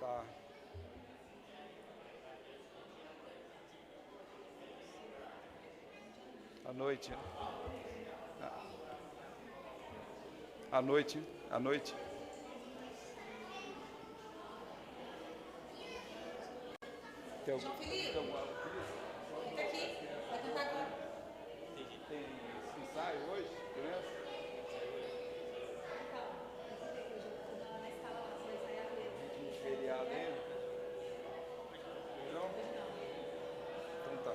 Tá. À noite. À noite. À noite. João Felipe, fica aqui, vai cantar aqui. Tem ensaio hoje, criança? Feriado aí? Não? Então tá.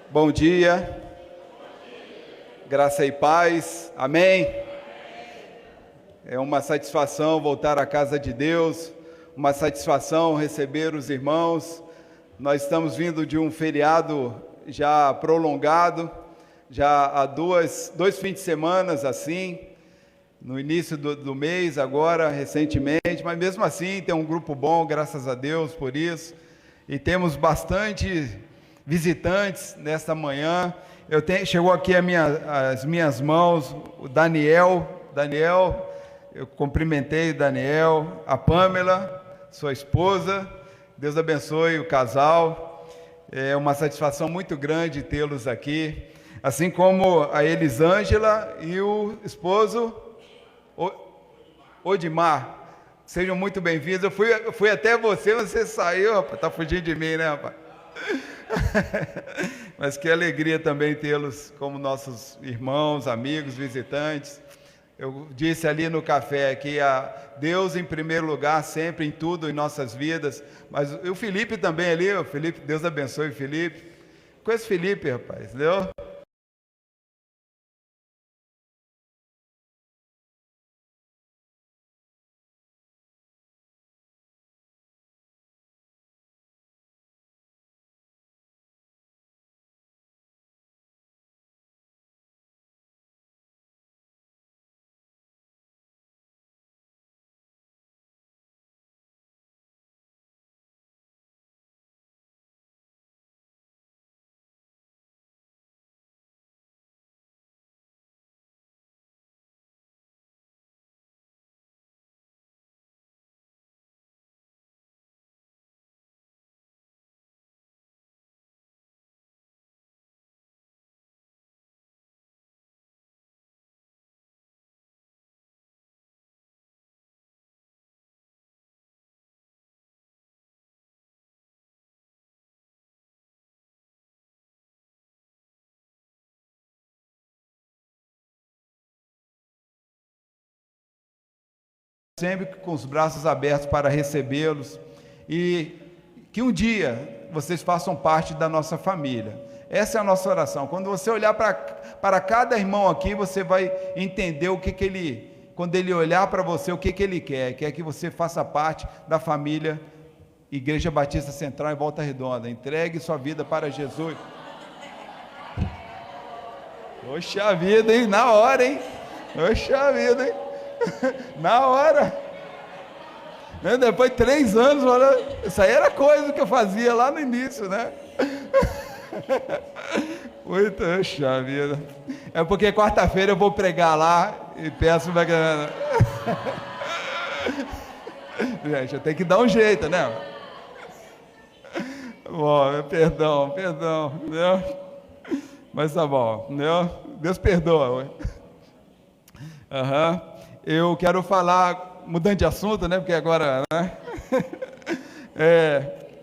Bom dia, graça e paz, amém? É uma satisfação voltar à casa de Deus, uma satisfação receber os irmãos. Nós estamos vindo de um feriado já prolongado, já há dois fins de semana assim, no início do mês, agora, recentemente, mas mesmo assim tem um grupo bom, graças a Deus por isso, e temos bastante visitantes nesta manhã. Chegou aqui as minhas mãos o Daniel, eu cumprimentei o Daniel, a Pamela, sua esposa, Deus abençoe o casal, é uma satisfação muito grande tê-los aqui, assim como a Elisângela e o esposo Odimar, sejam muito bem-vindos. Eu fui até você saiu, rapaz, tá fugindo de mim, né, rapaz? Mas que alegria também tê-los como nossos irmãos, amigos, visitantes. Eu disse ali no café que a Deus em primeiro lugar, sempre em tudo em nossas vidas, mas o Felipe também ali, o Felipe, Deus abençoe o Felipe. Conheço o Felipe, rapaz, entendeu? Sempre com os braços abertos para recebê-los e que um dia vocês façam parte da nossa família. Essa é a nossa oração. Quando você olhar para cada irmão aqui, você vai entender o que ele, quando ele olhar para você, o que ele quer que você faça parte da família Igreja Batista Central em Volta Redonda. Entregue sua vida para Jesus. Poxa vida, hein? Na hora, hein? Poxa vida, hein? Na hora, depois de 3 anos, olha, isso aí era coisa que eu fazia lá no início, né? Muito, poxa vida. É porque quarta-feira eu vou pregar lá e peço para gente, eu tenho que dar um jeito, né? Bom, perdão, entendeu? Mas tá bom, entendeu? Deus perdoa. Eu quero falar, mudando de assunto, né? Porque agora, né?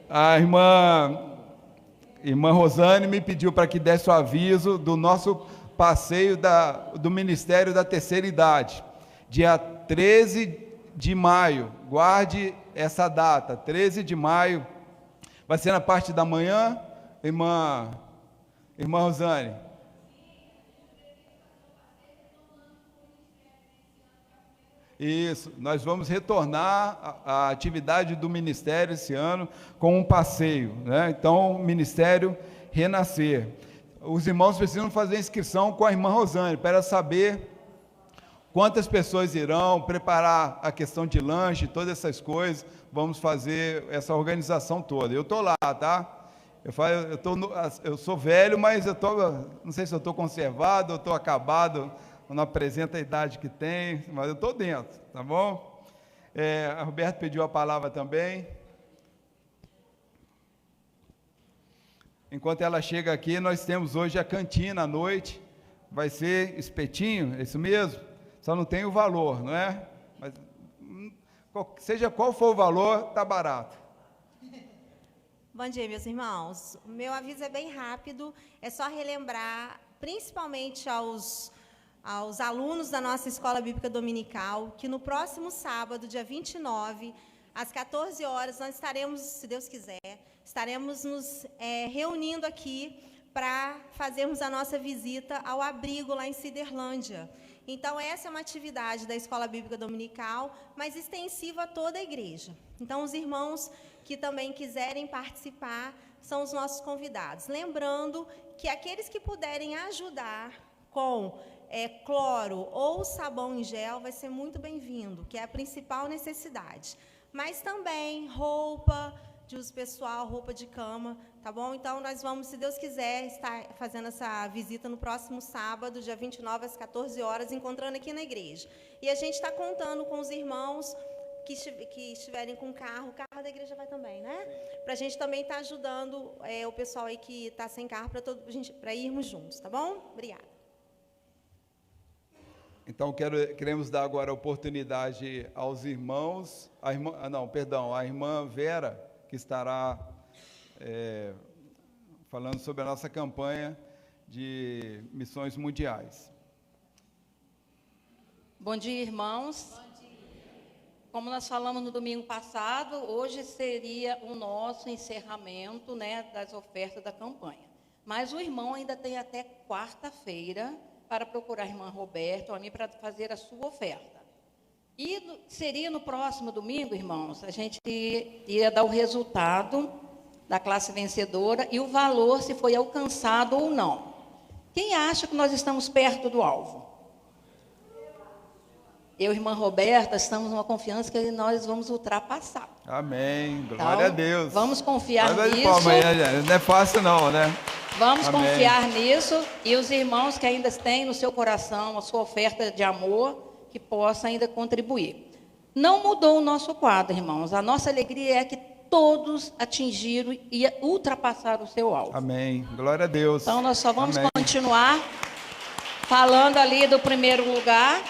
A irmã Rosane me pediu para que desse o aviso do nosso passeio do Ministério da Terceira Idade, dia 13 de maio, guarde essa data, 13 de maio, vai ser na parte da manhã, irmã Rosane. Isso, nós vamos retornar à atividade do Ministério esse ano com um passeio, né? Então, o Ministério renascer. Os irmãos precisam fazer inscrição com a irmã Rosane, para saber quantas pessoas irão, preparar a questão de lanche, todas essas coisas. Vamos fazer essa organização toda. Eu estou lá, tá? Eu sou velho, mas não sei se eu estou conservado, eu estou acabado, não apresento a idade que tem, mas eu estou dentro, tá bom? A Roberta pediu a palavra também. Enquanto ela chega aqui, nós temos hoje a cantina à noite, vai ser espetinho, é isso mesmo? Só não tem o valor, não é? Mas, seja qual for o valor, está barato. Bom dia, meus irmãos. O meu aviso é bem rápido, é só relembrar, principalmente aos alunos da nossa Escola Bíblica Dominical, que no próximo sábado, dia 29, às 14 horas, nós estaremos, se Deus quiser, nos reunindo aqui para fazermos a nossa visita ao abrigo lá em Ciderlândia. Então, essa é uma atividade da Escola Bíblica Dominical, mas extensiva a toda a igreja. Então, os irmãos que também quiserem participar são os nossos convidados. Lembrando que aqueles que puderem ajudar com cloro ou sabão em gel vai ser muito bem-vindo, que é a principal necessidade. Mas também roupa de uso pessoal, roupa de cama, tá bom? Então, nós vamos, se Deus quiser, estar fazendo essa visita no próximo sábado, dia 29, às 14 horas, encontrando aqui na igreja. E a gente está contando com os irmãos que estiverem com carro. O carro da igreja vai também, né? Para a gente também estar ajudando o pessoal aí que está sem carro, para irmos juntos, tá bom? Obrigada. Então, queremos dar agora a oportunidade aos irmãos, a irmã Vera, que estará falando sobre a nossa campanha de missões mundiais. Bom dia, irmãos. Bom dia. Como nós falamos no domingo passado, hoje seria o nosso encerramento, né, das ofertas da campanha. Mas o irmão ainda tem até quarta-feira para procurar a irmã Roberta ou a mim para fazer a sua oferta. E seria no próximo domingo, irmãos, a gente ia dar o resultado da classe vencedora e o valor, se foi alcançado ou não. Quem acha que nós estamos perto do alvo? Eu e a irmã Roberta estamos numa confiança que nós vamos ultrapassar. Amém. Glória então, a Deus. Vamos confiar nisso. Não é fácil não, né? Vamos Amém. confiar nisso e os irmãos que ainda têm no seu coração a sua oferta de amor, que possa ainda contribuir. Não mudou o nosso quadro, irmãos. A nossa alegria é que todos atingiram e ultrapassaram o seu alvo. Amém. Glória a Deus. Então, nós só vamos Amém. continuar falando ali do primeiro lugar,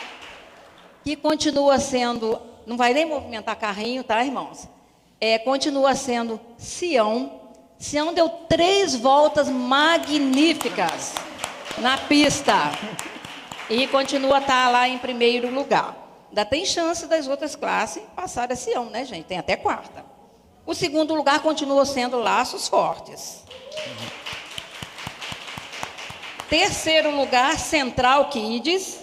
que continua sendo, não vai nem movimentar carrinho, tá, irmãos? Continua sendo Sião. Sião deu 3 voltas magníficas na pista. E continua a estar lá em primeiro lugar. Ainda tem chance das outras classes passar a Sião, né, gente? Tem até quarta. O segundo lugar continua sendo Laços Fortes. Terceiro lugar, Central Kids.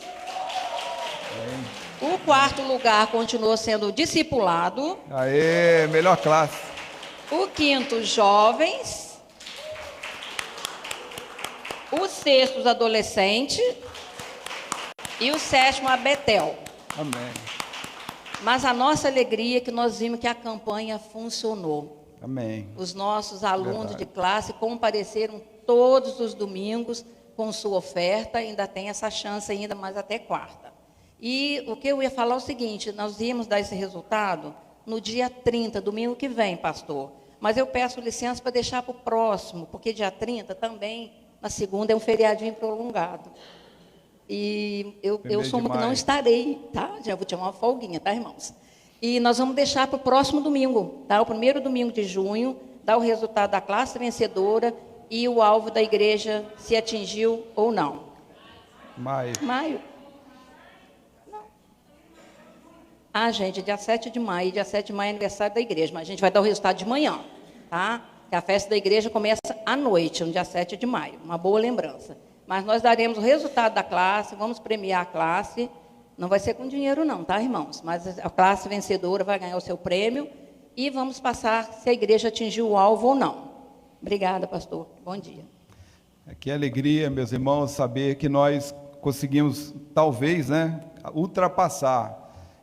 O quarto lugar continua sendo Discipulado. Aê, melhor classe. O quinto, Jovens. O sexto, Adolescente. E o sétimo, a Betel. Amém. Mas a nossa alegria é que nós vimos que a campanha funcionou. Amém. Os nossos alunos Verdade. de classe compareceram todos os domingos com sua oferta. Ainda tem essa chance ainda, mas até quarta. E o que eu ia falar é o seguinte, nós íamos dar esse resultado no dia 30, domingo que vem, pastor. Mas eu peço licença para deixar para o próximo, porque dia 30 também, na segunda, é um feriadinho prolongado. E eu sou uma que não estarei, tá? Já vou tirar uma folguinha, tá, irmãos? E nós vamos deixar para o próximo domingo, tá? O primeiro domingo de junho, dar o resultado da classe vencedora e o alvo da igreja, se atingiu ou não. Maio. Ah, gente, dia 7 de maio. Dia 7 de maio é aniversário da igreja, mas a gente vai dar o resultado de manhã, tá? Que a festa da igreja começa à noite, no dia 7 de maio. Uma boa lembrança. Mas nós daremos o resultado da classe, vamos premiar a classe. Não vai ser com dinheiro não, tá, irmãos? Mas a classe vencedora vai ganhar o seu prêmio e vamos passar se a igreja atingiu o alvo ou não. Obrigada, pastor. Bom dia. Que alegria, meus irmãos, saber que nós conseguimos, talvez, ultrapassar.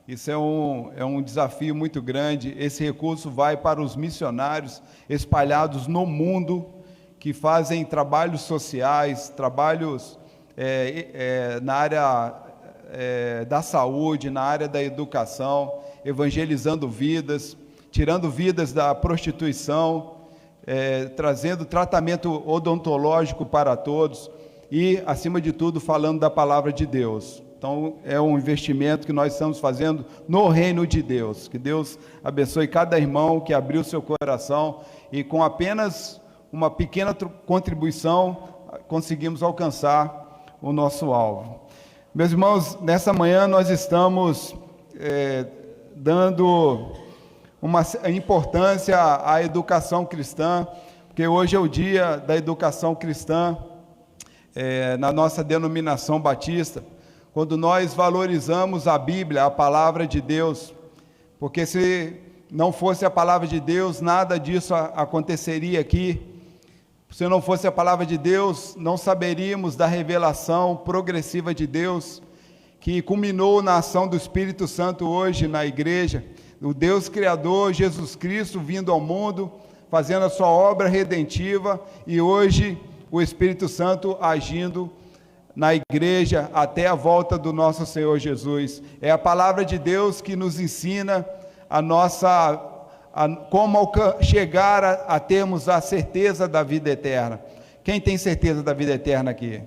Isso é um desafio muito grande. Esse recurso vai para os missionários espalhados no mundo, que fazem trabalhos sociais, trabalhos na área da saúde, na área da educação, evangelizando vidas, tirando vidas da prostituição, trazendo tratamento odontológico para todos e, acima de tudo, falando da palavra de Deus. Então, é um investimento que nós estamos fazendo no reino de Deus. Que Deus abençoe cada irmão que abriu seu coração e, com apenas uma pequena contribuição, conseguimmus alcançar o nosso alvo. Meus irmãos, nessa manhã nós estamos dando uma importância à educação cristã, porque hoje é o dia da educação cristã na nossa denominação batista, quando nós valorizamos a Bíblia, a palavra de Deus, porque se não fosse a palavra de Deus, nada disso aconteceria aqui. Se não fosse a palavra de Deus, não saberíamos da revelação progressiva de Deus, que culminou na ação do Espírito Santo hoje na igreja, o Deus Criador, Jesus Cristo, vindo ao mundo, fazendo a sua obra redentiva, e hoje o Espírito Santo agindo na igreja até a volta do nosso Senhor Jesus. É a palavra de Deus que nos ensina como chegar a termos a certeza da vida eterna. Quem tem certeza da vida eterna aqui?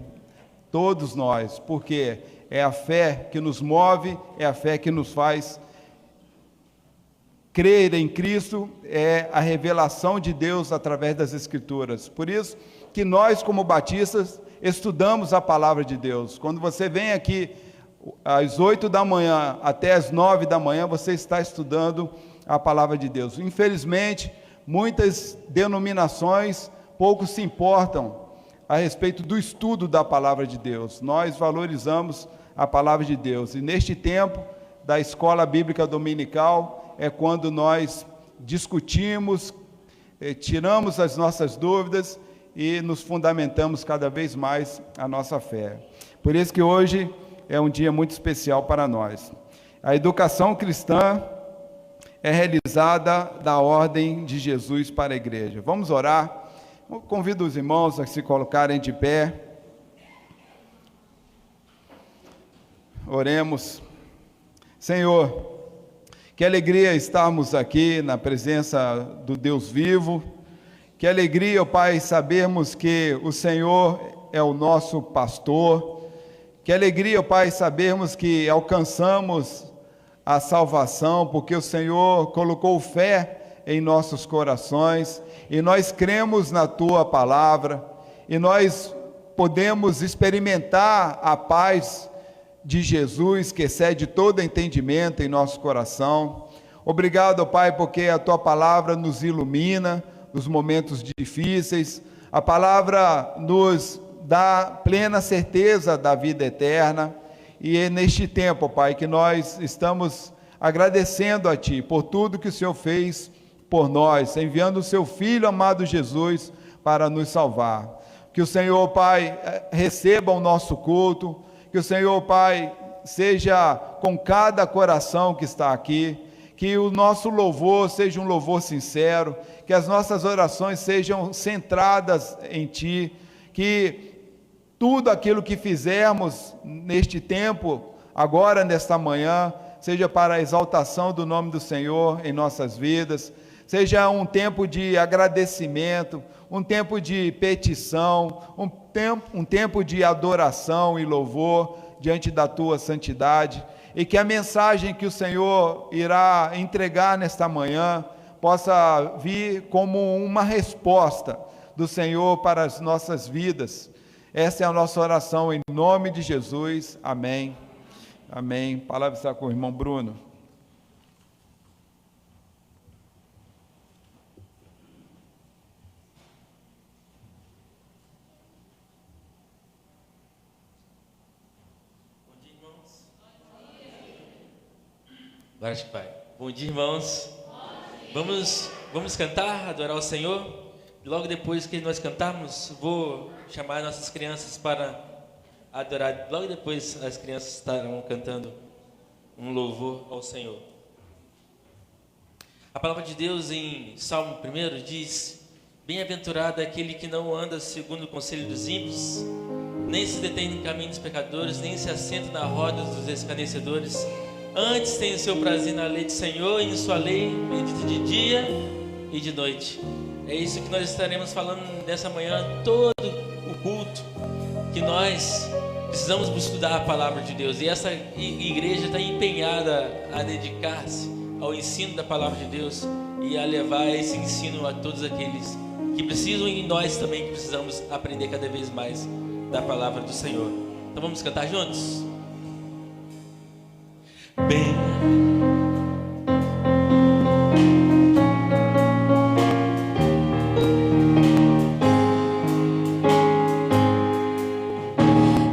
Todos nós, porque é a fé que nos move, é a fé que nos faz crer em Cristo, é a revelação de Deus através das Escrituras. Por isso que nós, como batistas, estudamos a palavra de Deus. Quando você vem aqui às 8 da manhã até às 9 da manhã, você está estudando a palavra de Deus. Infelizmente, muitas denominações pouco se importam a respeito do estudo da palavra de Deus. Nós valorizamos a palavra de Deus. E neste tempo da escola bíblica dominical é quando nós discutimos, tiramos as nossas dúvidas e nos fundamentamos cada vez mais a nossa fé. Por isso que hoje é um dia muito especial para nós. A educação cristã é realizada da ordem de Jesus para a igreja. Vamos orar. Eu convido os irmãos a se colocarem de pé. Oremos. Senhor, que alegria estarmos aqui na presença do Deus vivo. Que alegria, ó Pai, sabermos que o Senhor é o nosso pastor. Que alegria, ó Pai, sabermos que alcançamos a salvação, porque o Senhor colocou fé em nossos corações, e nós cremos na Tua palavra, e nós podemos experimentar a paz de Jesus, que excede todo entendimento em nosso coração. Obrigado, ó Pai, porque a Tua palavra nos ilumina nos momentos difíceis, a palavra nos dá plena certeza da vida eterna, e é neste tempo, Pai, que nós estamos agradecendo a Ti por tudo que o Senhor fez por nós, enviando o Seu Filho amado Jesus para nos salvar. Que o Senhor, Pai, receba o nosso culto, que o Senhor, Pai, seja com cada coração que está aqui, que o nosso louvor seja um louvor sincero, que as nossas orações sejam centradas em Ti, que tudo aquilo que fizermos neste tempo, agora nesta manhã, seja para a exaltação do nome do Senhor em nossas vidas, seja um tempo de agradecimento, um tempo de petição, um tempo de adoração e louvor diante da Tua santidade, e que a mensagem que o Senhor irá entregar nesta manhã possa vir como uma resposta do Senhor para as nossas vidas. Essa é a nossa oração em nome de Jesus. Amém. Amém. A palavra está com o irmão Bruno. Bom dia, irmãos. Glória a Pai. Bom dia, irmãos. Vamos cantar, adorar o Senhor? logo depois que nós cantarmos, vou chamar nossas crianças para adorar. Logo depois as crianças estarão cantando um louvor ao Senhor. A palavra de Deus em Salmo 1 diz: bem-aventurado aquele que não anda segundo o conselho dos ímpios, nem se detém no caminho dos pecadores, nem se assenta na roda dos escarnecedores. Antes tem o seu prazer na lei do Senhor, e em sua lei medita de dia e de noite. É isso que nós estaremos falando nessa manhã, todo o culto, que nós precisamos estudar a palavra de Deus. E essa igreja está empenhada a dedicar-se ao ensino da palavra de Deus e a levar esse ensino a todos aqueles que precisam, e nós também que precisamos aprender cada vez mais da palavra do Senhor. Então vamos cantar juntos? Bem,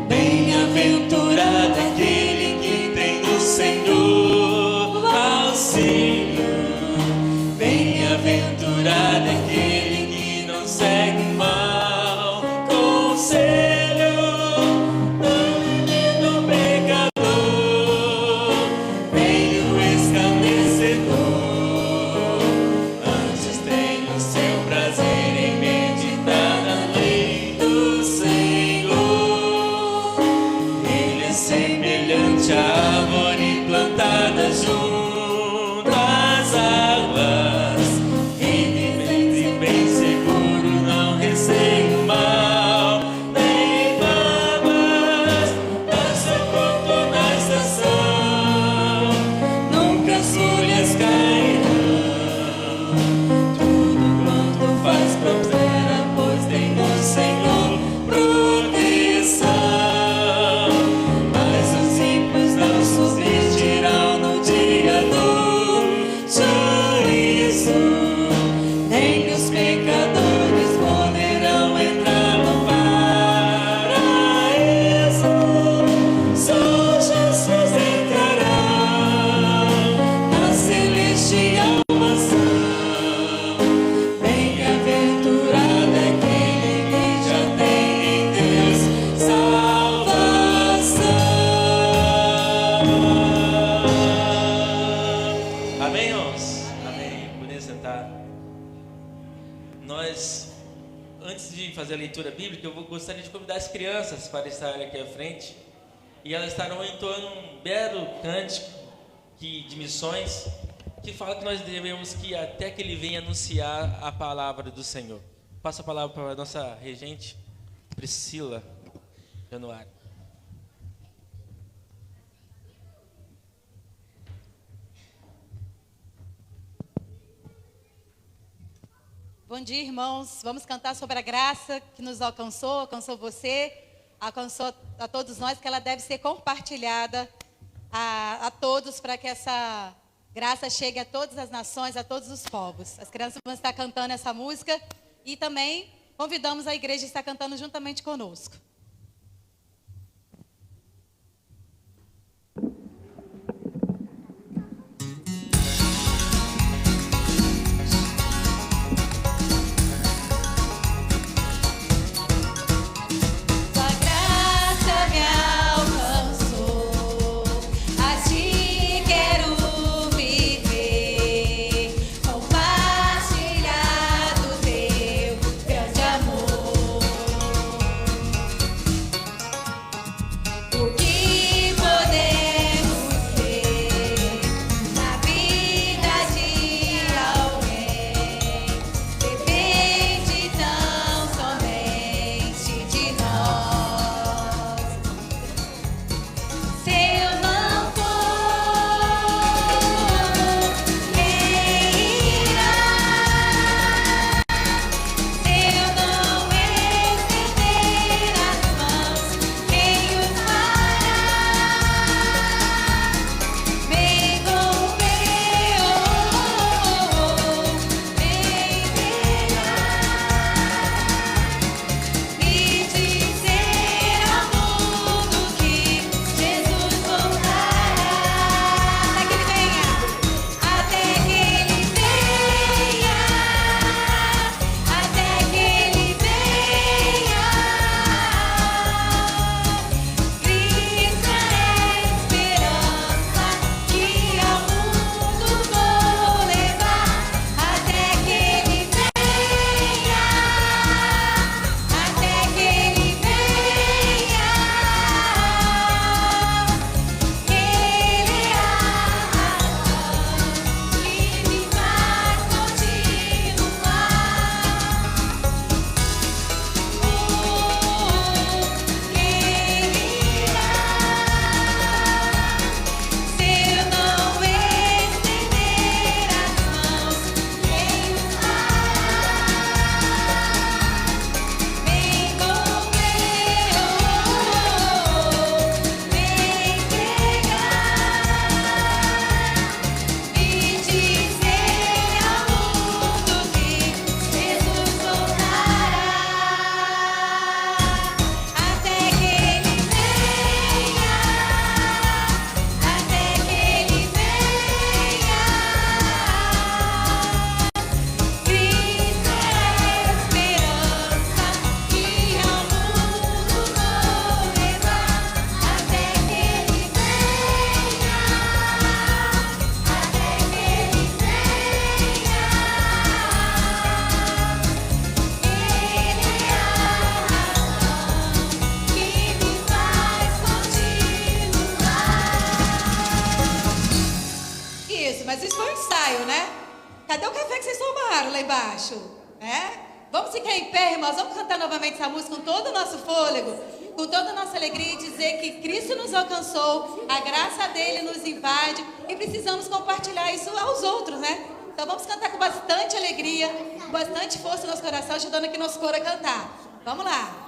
bem-aventurado aquele que tem no Senhor auxílio. Bem-aventurado aquele que não segue mal conselho do pecador, nem o escarnecedor. Antes tem o seu prazer em meditar na lei do Senhor. Ele é semelhante à árvore plantada junto às águas, vive bem seguro, não receia o mal, nem barbas, dança fruto na estação, nunca as folhas cairão. Tudo quanto faz prospera, pois tem no Senhor proteção. Mas os ímpios não subsistirão no dia do juízo, nem os pecadores poderão entrar no paraíso. Só Jesus entrarão na celestial mansão. Bem-aventurado aquele que já tem em Deus salvação. Amém, irmãos? Amém. Podem sentar. Nós, antes de fazer a leitura bíblica, eu gostaria de convidar as crianças para estarem aqui à frente, e elas estarão entoando um belo cântico de missões, que fala que nós devemos que até que ele venha anunciar a palavra do Senhor. Passo a palavra para a nossa regente, Priscila Januário. Bom dia, irmãos. Vamos cantar sobre a graça que nos alcançou, alcançou você, alcançou a todos nós, que ela deve ser compartilhada a todos, para que essa graça chegue a todas as nações, a todos os povos. As crianças vão estar cantando essa música e também convidamos a igreja a estar cantando juntamente conosco. Tua graça me alcançou, assim quero viver, compartilhar do teu grande amor. Cadê o café que vocês tomaram lá embaixo? Vamos ficar em pé, irmãos. Vamos cantar novamente essa música com todo o nosso fôlego, com toda a nossa alegria, e dizer que Cristo nos alcançou, a graça dele nos invade e precisamos compartilhar isso aos outros, né? Então vamos cantar com bastante alegria, com bastante força no nosso coração, ajudando aqui nosso coro a cantar. Vamos lá.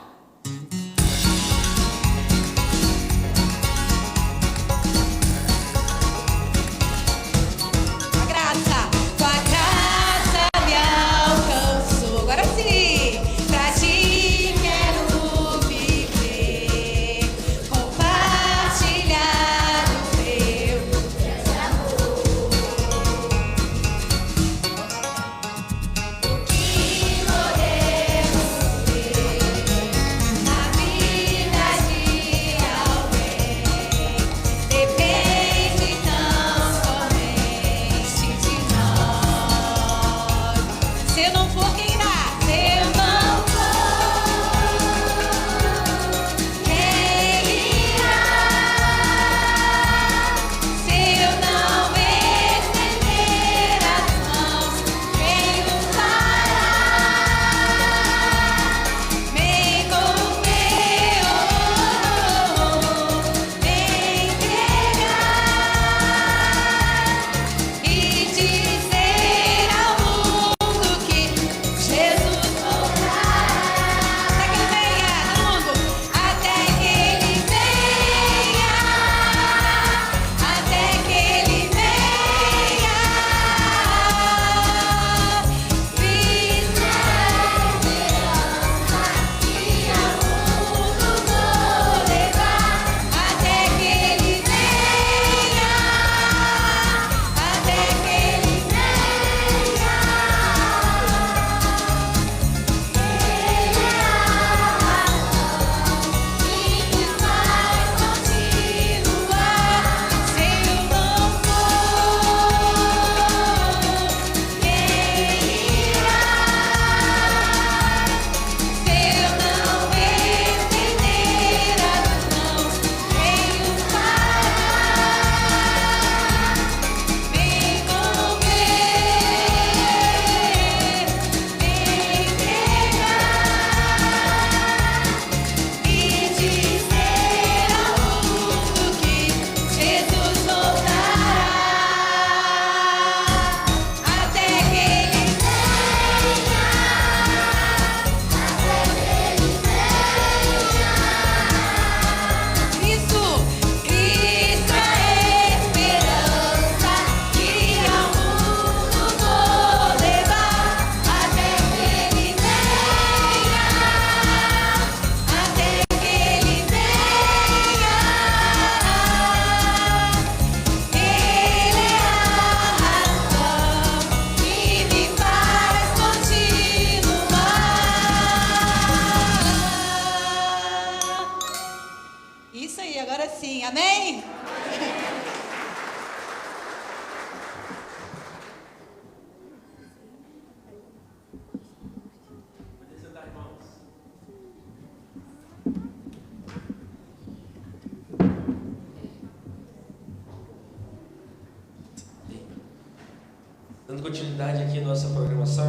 Dando continuidade aqui à nossa programação.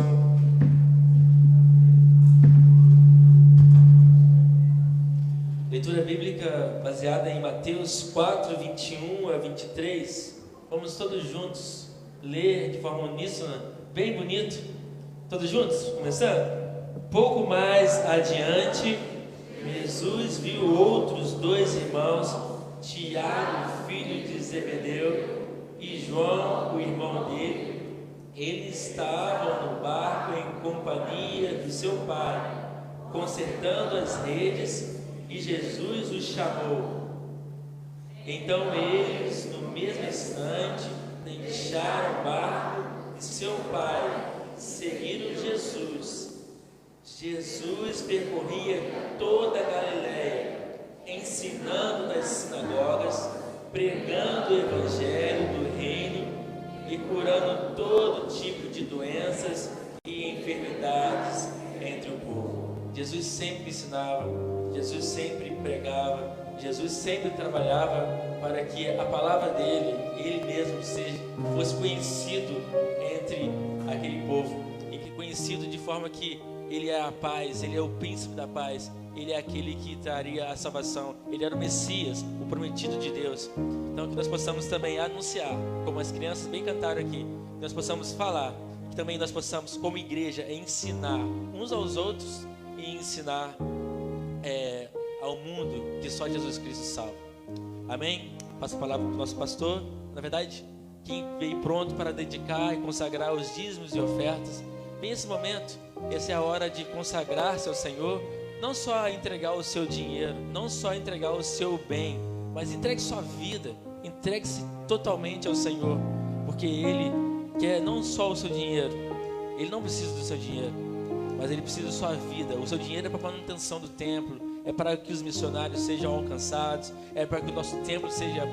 Leitura bíblica baseada em Mateus 4, 21 a 23. Vamos todos juntos ler de forma uníssona, bem bonito. Todos juntos, começando? Pouco mais adiante, Jesus viu outros dois irmãos, Tiago, filho de Zebedeu, e João, o irmão dele. Eles estavam no barco em companhia do seu pai, consertando as redes, e Jesus os chamou. Então eles, no mesmo instante, deixaram o barco e seu pai, seguiram Jesus. Jesus percorria toda a Galileia, ensinando nas sinagogas, pregando o evangelho do reino e curando todo tipo de doenças e enfermidades entre o povo. Jesus sempre ensinava, Jesus sempre pregava, Jesus sempre trabalhava para que a palavra dele, ele mesmo, fosse conhecido entre aquele povo, e que conhecido de forma que ele é a paz, ele é o príncipe da paz, ele é aquele que traria a salvação, ele era o Messias, o prometido de Deus. Então que nós possamos também anunciar, como as crianças bem cantaram aqui, que nós possamos falar, que também nós possamos, como igreja, ensinar uns aos outros e ensinar ao mundo que só Jesus Cristo salva. Amém? Passo a palavra para o nosso pastor. Na verdade, quem veio pronto para dedicar e consagrar os dízimos e ofertas, bem esse momento, essa é a hora de consagrar-se ao Senhor, não só entregar o seu dinheiro, não só entregar o seu bem, mas entregue sua vida, entregue-se totalmente ao Senhor, porque Ele quer não só o seu dinheiro, Ele não precisa do seu dinheiro, mas Ele precisa da sua vida. O seu dinheiro é para a manutenção do templo, é para que os missionários sejam alcançados, é para que o nosso templo seja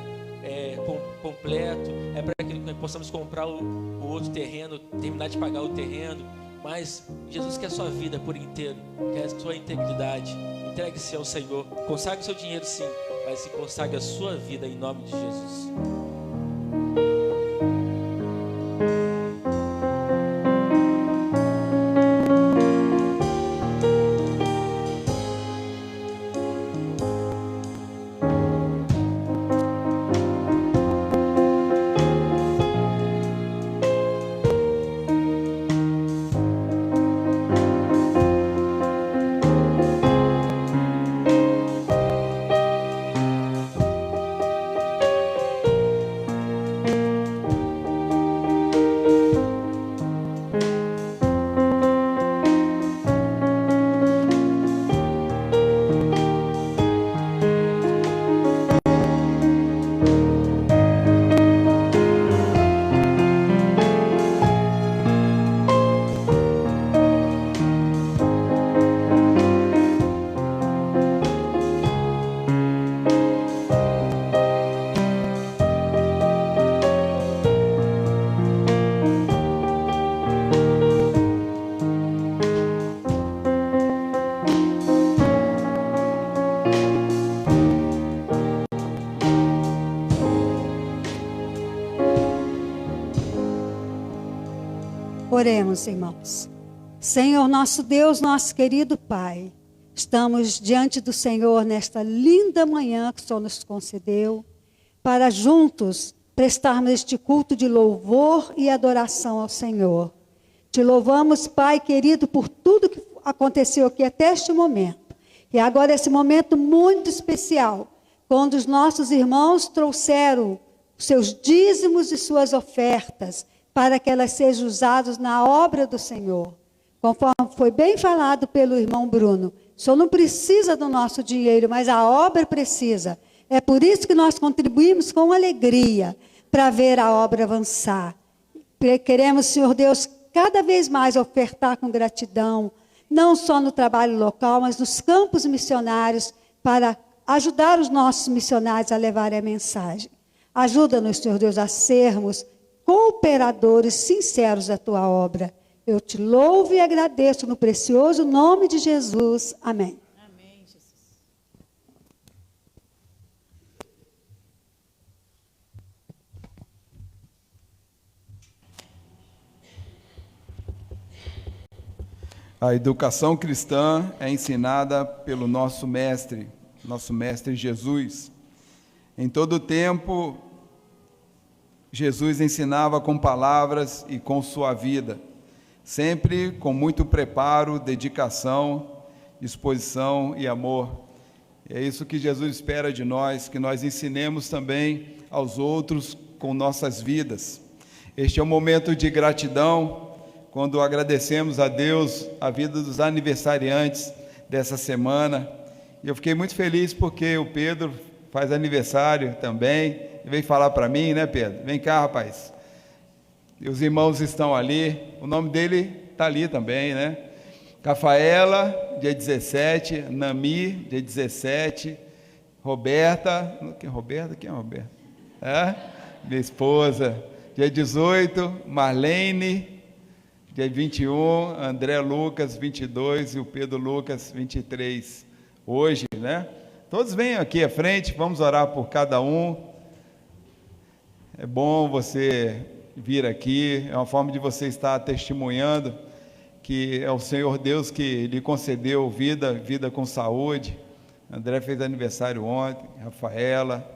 completo, é para que nós possamos comprar o outro terreno, terminar de pagar o terreno. Mas Jesus quer a sua vida por inteiro, quer a sua integridade. Entregue-se ao Senhor, consagre o seu dinheiro sim, mas se consagre a sua vida em nome de Jesus. Oremos, irmãos. Senhor, nosso Deus, nosso querido Pai, estamos diante do Senhor nesta linda manhã que o Senhor nos concedeu, para juntos prestarmos este culto de louvor e adoração ao Senhor. Te louvamos, Pai querido, por tudo que aconteceu aqui até este momento. E agora esse momento muito especial, quando os nossos irmãos trouxeram seus dízimos e suas ofertas, para que elas sejam usadas na obra do Senhor. Conforme foi bem falado pelo irmão Bruno, o Senhor não precisa do nosso dinheiro, mas a obra precisa. É por isso que nós contribuímos com alegria, para ver a obra avançar. Queremos, Senhor Deus, cada vez mais ofertar com gratidão, não só no trabalho local, mas nos campos missionários, para ajudar os nossos missionários a levarem a mensagem. Ajuda-nos, Senhor Deus, a sermos cooperadores sinceros da tua obra. Eu te louvo e agradeço no precioso nome de Jesus. Amém. Amém, Jesus. A educação cristã é ensinada pelo nosso mestre Jesus. Em todo o tempo, Jesus ensinava com palavras e com sua vida, sempre com muito preparo, dedicação, disposição e amor. É isso que Jesus espera de nós, que nós ensinemos também aos outros com nossas vidas. Este é um momento de gratidão, quando agradecemos a Deus a vida dos aniversariantes dessa semana. E eu fiquei muito feliz porque o Pedro faz aniversário também. Veio falar para mim, né, Pedro? Vem cá, rapaz. E os irmãos estão ali. O nome dele está ali também, né? Rafaela, dia 17. Nami, dia 17. Roberta. Quem é Roberta? Minha esposa. Dia 18. Marlene, dia 21. André Lucas, 22. E o Pedro Lucas, 23. Hoje, né? Todos venham aqui à frente, vamos orar por cada um. É bom você vir aqui, é uma forma de você estar testemunhando que é o Senhor Deus que lhe concedeu vida com saúde. André fez aniversário ontem, Rafaela.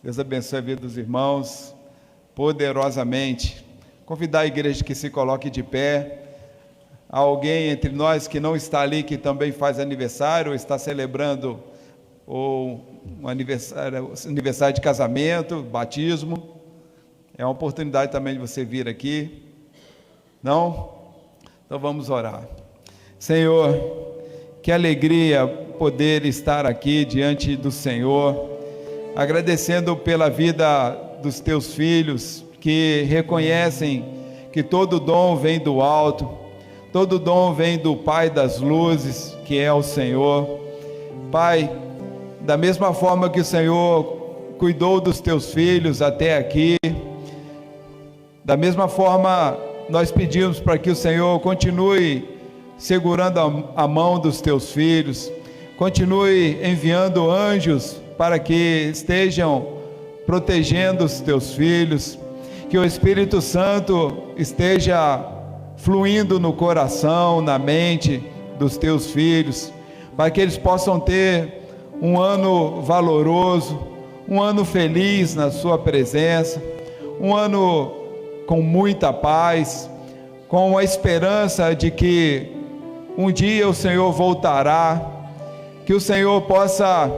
Deus abençoe a vida dos irmãos poderosamente. Convidar a igreja que se coloque de pé. Há alguém entre nós que não está ali, que também faz aniversário, ou está celebrando ou um aniversário de casamento, batismo. É uma oportunidade também de você vir aqui. Não? Então vamos orar. Senhor, que alegria poder estar aqui diante do Senhor, agradecendo pela vida dos teus filhos, que reconhecem que todo dom vem do alto, todo dom vem do Pai das luzes, que é o Senhor. Pai, da mesma forma que o Senhor cuidou dos teus filhos até aqui, da mesma forma nós pedimos para que o Senhor continue segurando a mão dos teus filhos, continue enviando anjos para que estejam protegendo os teus filhos, que o Espírito Santo esteja fluindo no coração, na mente dos teus filhos, para que eles possam ter um ano valoroso, um ano feliz na sua presença, um ano com muita paz, com a esperança de que um dia o Senhor voltará, que o Senhor possa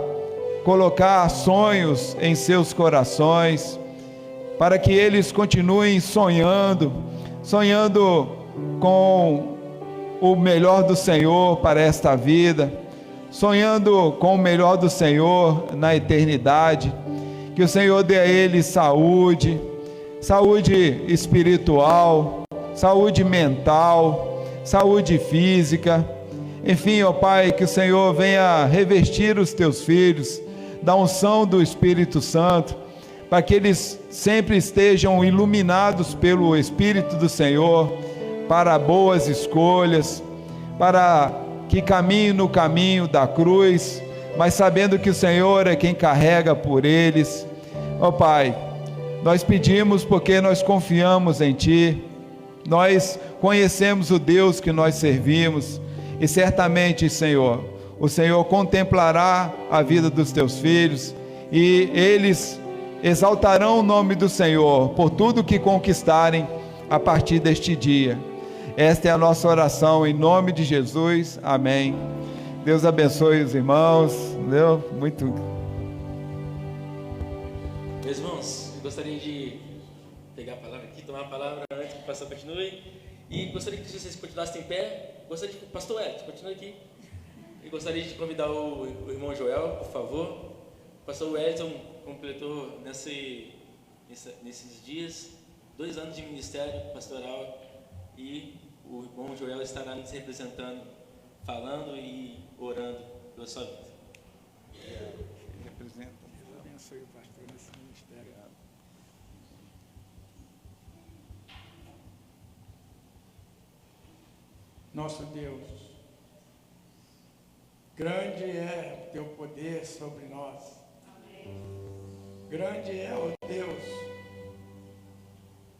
colocar sonhos em seus corações, para que eles continuem sonhando com o melhor do Senhor para esta vida, sonhando com o melhor do Senhor na eternidade. Que o Senhor dê a eles saúde espiritual, saúde mental, saúde física. Enfim, ó Pai, que o Senhor venha revestir os teus filhos da unção do Espírito Santo, para que eles sempre estejam iluminados pelo Espírito do Senhor, para boas escolhas, para que caminhem no caminho da cruz, mas sabendo que o Senhor é quem carrega por eles. Ó Pai, nós pedimos porque nós confiamos em Ti, nós conhecemos o Deus que nós servimos, e certamente, Senhor, o Senhor contemplará a vida dos Teus filhos, e eles exaltarão o nome do Senhor por tudo que conquistarem a partir deste dia. Esta é a nossa oração, em nome de Jesus, amém. Deus abençoe os irmãos, entendeu? Muito. Meus irmãos, eu gostaria de pegar a palavra aqui, tomar a palavra antes que o pastor continue, e gostaria que vocês continuassem em pé. Gostaria de, pastor Hélio, continue aqui. E gostaria de convidar o irmão Joel, por favor. O pastor Wellington completou nesses dias 2 anos de ministério pastoral, e o irmão Joel estará nos representando, falando e orando pela sua vida. Representa, Deus abençoe o pastor nesse ministério. Nosso Deus, grande é o teu poder sobre nós. Grande é, ó Deus,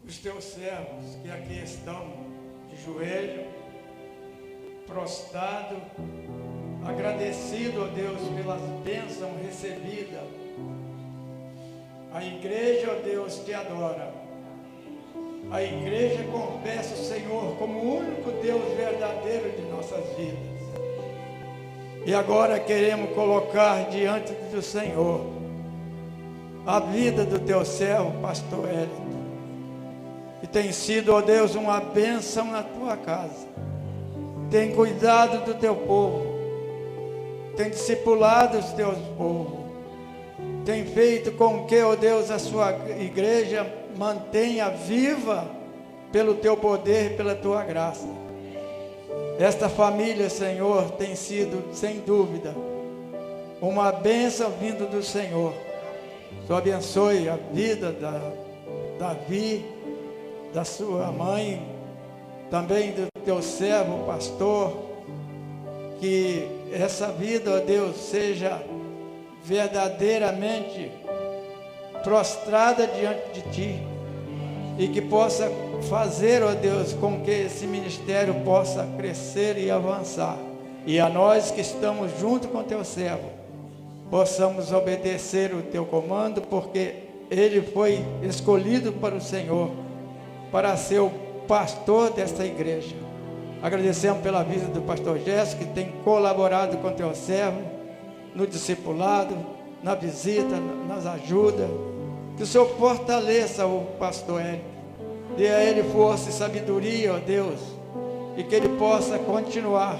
os teus servos que aqui estão de joelho, prostrado, agradecido, ó Deus, pelas bênçãos recebidas. A igreja, ó Deus, te adora. A igreja confessa o Senhor como o único Deus verdadeiro de nossas vidas. E agora queremos colocar diante do Senhor a vida do teu servo, pastor Hélio, que tem sido, ó Deus, uma bênção na tua casa. Tem cuidado do teu povo, tem discipulado os teus povos, tem feito com que, ó Deus, a sua igreja mantenha viva pelo teu poder, pela tua graça. Esta família, Senhor, tem sido, sem dúvida, uma bênção vindo do Senhor. Senhor, abençoe a vida da Davi, da sua mãe, também do teu servo, pastor, que essa vida, ó Deus, seja verdadeiramente prostrada diante de Ti, e que possa fazer, ó Deus, com que esse ministério possa crescer e avançar, e a nós que estamos junto com Teu servo, possamos obedecer o Teu comando, porque ele foi escolhido para o Senhor, para ser o pastor desta igreja. Agradecemos pela vida do pastor Gerson, que tem colaborado com Teu servo, no discipulado, na visita, nas ajudas. Que o Senhor fortaleça o pastor Hélio, dê a ele força e sabedoria, ó Deus, e que ele possa continuar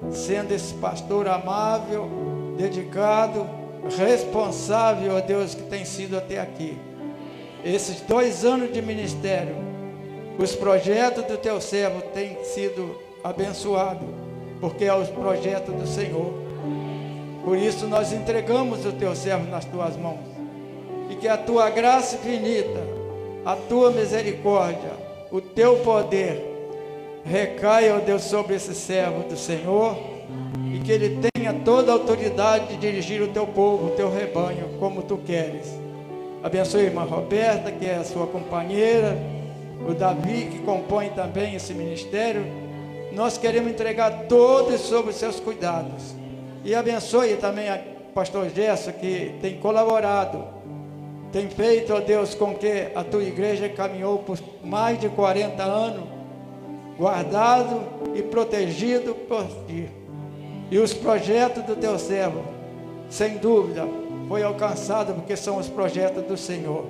sendo esse pastor amável, dedicado, responsável, ó Deus, que tem sido até aqui. Esses 2 anos de ministério, os projetos do Teu servo têm sido abençoados, porque é os projetos do Senhor. Por isso nós entregamos o Teu servo nas Tuas mãos, e que a Tua graça infinita, a Tua misericórdia, o Teu poder recaia, ó Deus, sobre esse servo do Senhor, e que ele tenha toda a autoridade de dirigir o Teu povo, o Teu rebanho, como Tu queres. Abençoe a irmã Roberta, que é a sua companheira, o Davi, que compõe também esse ministério. Nós queremos entregar todos sob os Seus cuidados. E abençoe também a pastor Gerson, que tem colaborado, tem feito, ó Deus, com que a Tua igreja caminhou por mais de 40 anos, guardado e protegido por Ti. E os projetos do Teu servo, sem dúvida, foi alcançado, porque são os projetos do Senhor.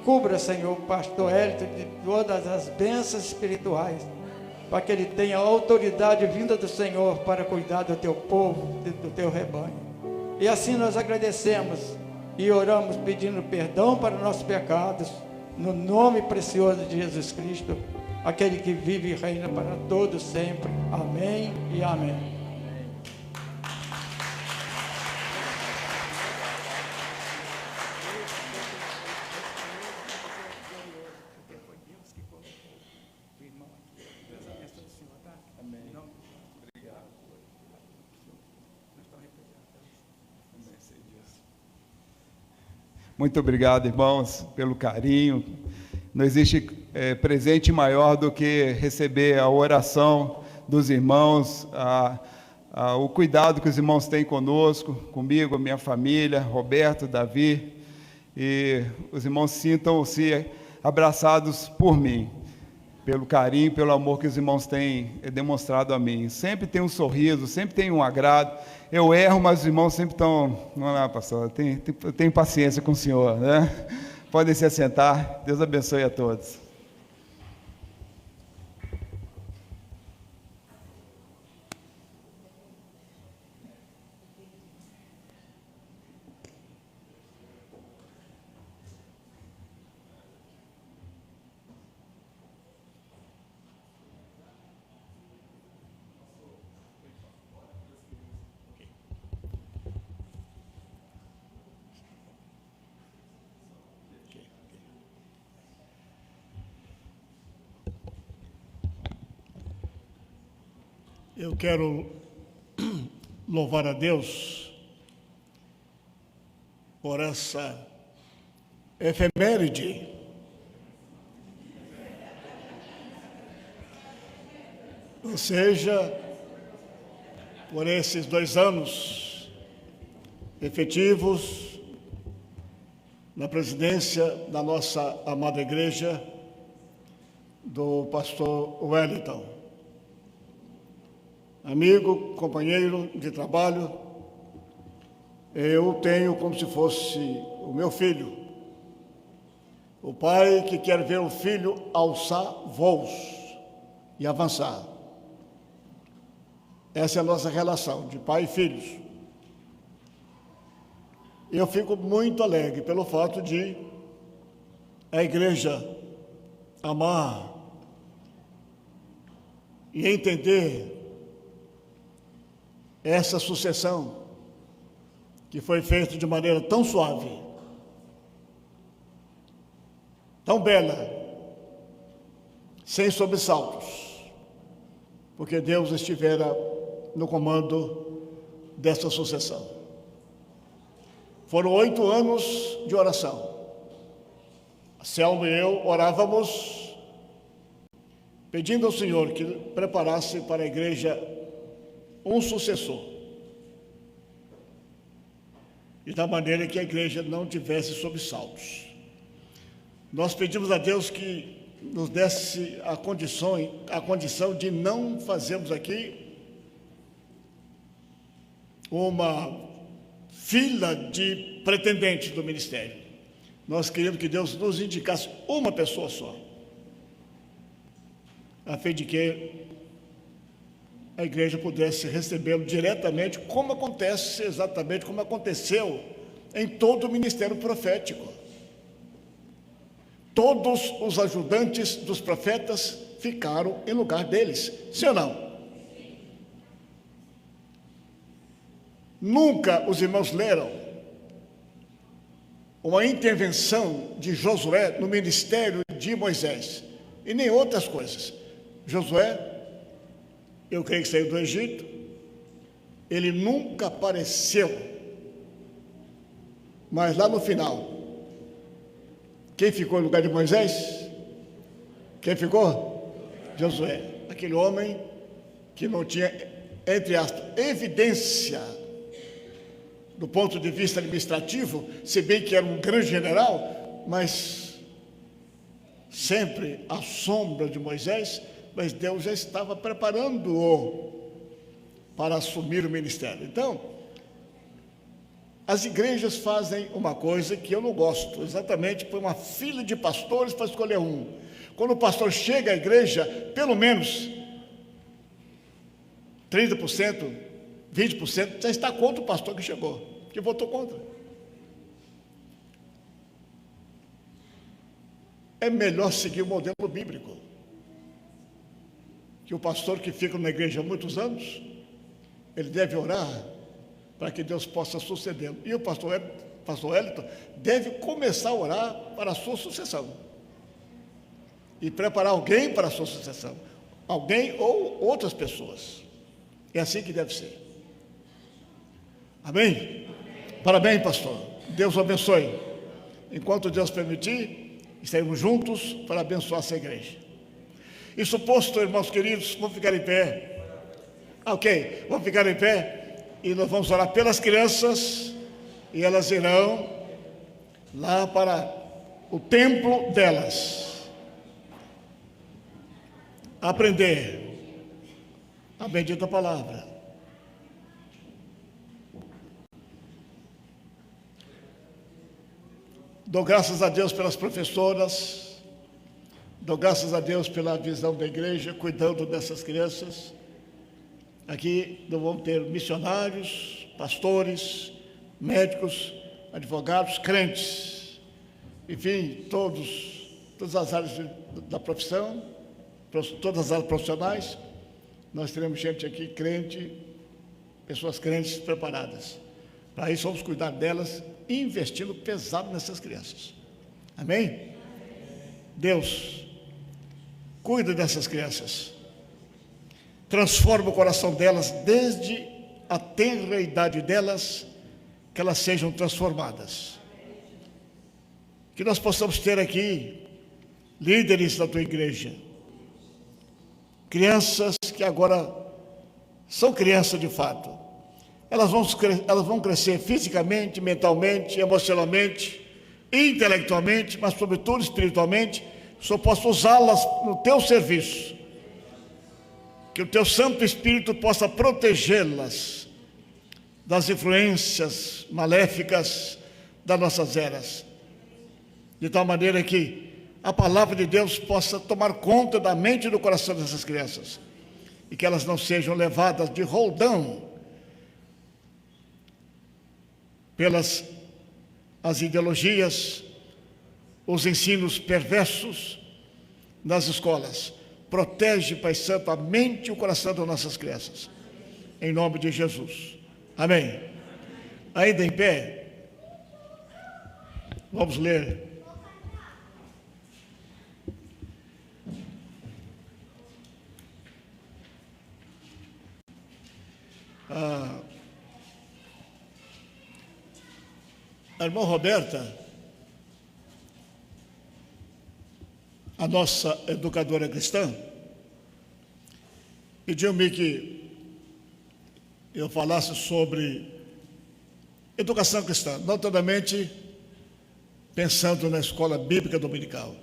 Cubra, Senhor, o pastor Hélio de todas as bênçãos espirituais, para que ele tenha autoridade vinda do Senhor para cuidar do Teu povo, do Teu rebanho. E assim nós agradecemos e oramos pedindo perdão para nossos pecados, no nome precioso de Jesus Cristo, aquele que vive e reina para todos sempre. Amém e amém. Muito obrigado, irmãos, pelo carinho. Não existe presente maior do que receber a oração dos irmãos, o cuidado que os irmãos têm conosco, comigo, a minha família, Roberto, Davi, e os irmãos sintam-se abraçados por mim, pelo carinho, pelo amor que os irmãos têm demonstrado a mim. Sempre tem um sorriso, sempre tem um agrado. Eu erro, mas os irmãos sempre estão... Não lá, pastor, eu tenho paciência com o senhor, né? Podem se assentar. Deus abençoe a todos. Eu quero louvar a Deus por essa efeméride, ou seja, por esses 2 anos efetivos na presidência da nossa amada igreja, do pastor Wellington. Amigo, companheiro de trabalho, eu tenho como se fosse o meu filho, o pai que quer ver o filho alçar voos e avançar. Essa é a nossa relação de pai e filhos. Eu fico muito alegre pelo fato de a igreja amar e entender essa sucessão que foi feita de maneira tão suave, tão bela, sem sobressaltos, porque Deus estivera no comando dessa sucessão. Foram 8 anos de oração. Selma e eu orávamos, pedindo ao Senhor que preparasse para a igreja um sucessor. E da maneira que a igreja não tivesse sobressaltos. Nós pedimos a Deus que nos desse a condição de não fazermos aqui uma fila de pretendentes do ministério. Nós queríamos que Deus nos indicasse uma pessoa só, a fim de que a igreja pudesse recebê-lo diretamente, como acontece exatamente como aconteceu em todo o ministério profético. Todos os ajudantes dos profetas ficaram em lugar deles, sim ou não? Nunca os irmãos leram uma intervenção de Josué no ministério de Moisés, e nem outras coisas. Josué, eu creio que saiu do Egito, ele nunca apareceu, mas lá no final, quem ficou no lugar de Moisés? Quem ficou? Josué, aquele homem que não tinha, entre aspas, evidência do ponto de vista administrativo, se bem que era um grande general, mas sempre à sombra de Moisés, mas Deus já estava preparando-o para assumir o ministério. Então, as igrejas fazem uma coisa que eu não gosto, exatamente por uma fila de pastores para escolher um. Quando o pastor chega à igreja, pelo menos 30%, 20% já está contra o pastor que chegou, que votou contra. É melhor seguir o modelo bíblico, que o pastor que fica na igreja há muitos anos, ele deve orar para que Deus possa sucedê-lo. E o pastor Wellington deve começar a orar para a sua sucessão. E preparar alguém para a sua sucessão. Alguém ou outras pessoas. É assim que deve ser. Amém? Parabéns, pastor. Deus o abençoe. Enquanto Deus permitir, estaremos juntos para abençoar essa igreja. Isso posto, irmãos queridos, vamos ficar em pé. Ok, vamos ficar em pé. E nós vamos orar pelas crianças, e elas irão lá para o templo delas, aprender a bendita palavra. Dou graças a Deus pelas professoras, dou graças a Deus pela visão da igreja, cuidando dessas crianças. Aqui nós vamos ter missionários, pastores, médicos, advogados, crentes, enfim, todas as áreas da profissão, todas as áreas profissionais. Nós teremos gente aqui crente, pessoas crentes preparadas. Para isso vamos cuidar delas, investindo pesado nessas crianças. Amém? Deus, cuida dessas crianças. Transforma o coração delas desde a tenra idade delas, que elas sejam transformadas. Que nós possamos ter aqui líderes da tua igreja, crianças que agora são crianças de fato. Elas vão crescer fisicamente, mentalmente, emocionalmente, intelectualmente, mas sobretudo espiritualmente. Só posso usá-las no teu serviço. Que o teu Santo Espírito possa protegê-las das influências maléficas das nossas eras, de tal maneira que a palavra de Deus possa tomar conta da mente e do coração dessas crianças, e que elas não sejam levadas de roldão pelas as ideologias, os ensinos perversos nas escolas. Protege, Pai Santo, a mente e o coração das nossas crianças. Em nome de Jesus. Amém. Ainda em pé, vamos ler. A irmã Roberta, a nossa educadora cristã, pediu-me que eu falasse sobre educação cristã, notadamente pensando na escola bíblica dominical.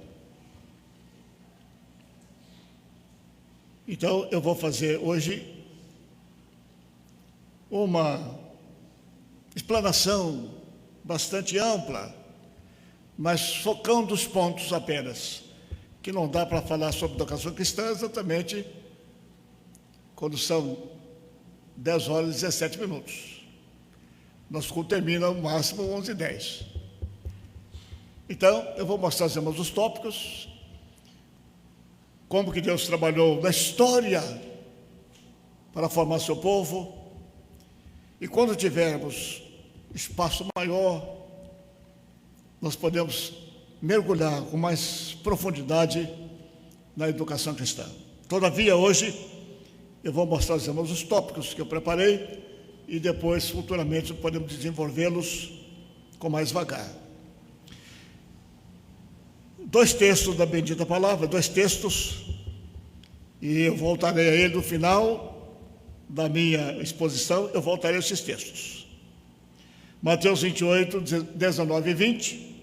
Então, eu vou fazer hoje uma explanação bastante ampla, mas focando os pontos apenas, que não dá para falar sobre educação cristã exatamente quando são 10 horas e 17 minutos. Nosso culto termina no máximo 11h10. Então, eu vou mostrar aos irmãos os tópicos, como que Deus trabalhou na história para formar seu povo, e quando tivermos espaço maior, nós podemos mergulhar com mais profundidade na educação cristã. Todavia, hoje, eu vou mostrar aos irmãos os tópicos que eu preparei e depois, futuramente, podemos desenvolvê-los com mais vagar. 2 textos da bendita palavra, 2 textos, e eu voltarei a ele no final da minha exposição, eu voltarei a esses textos. Mateus 28, 19 e 20,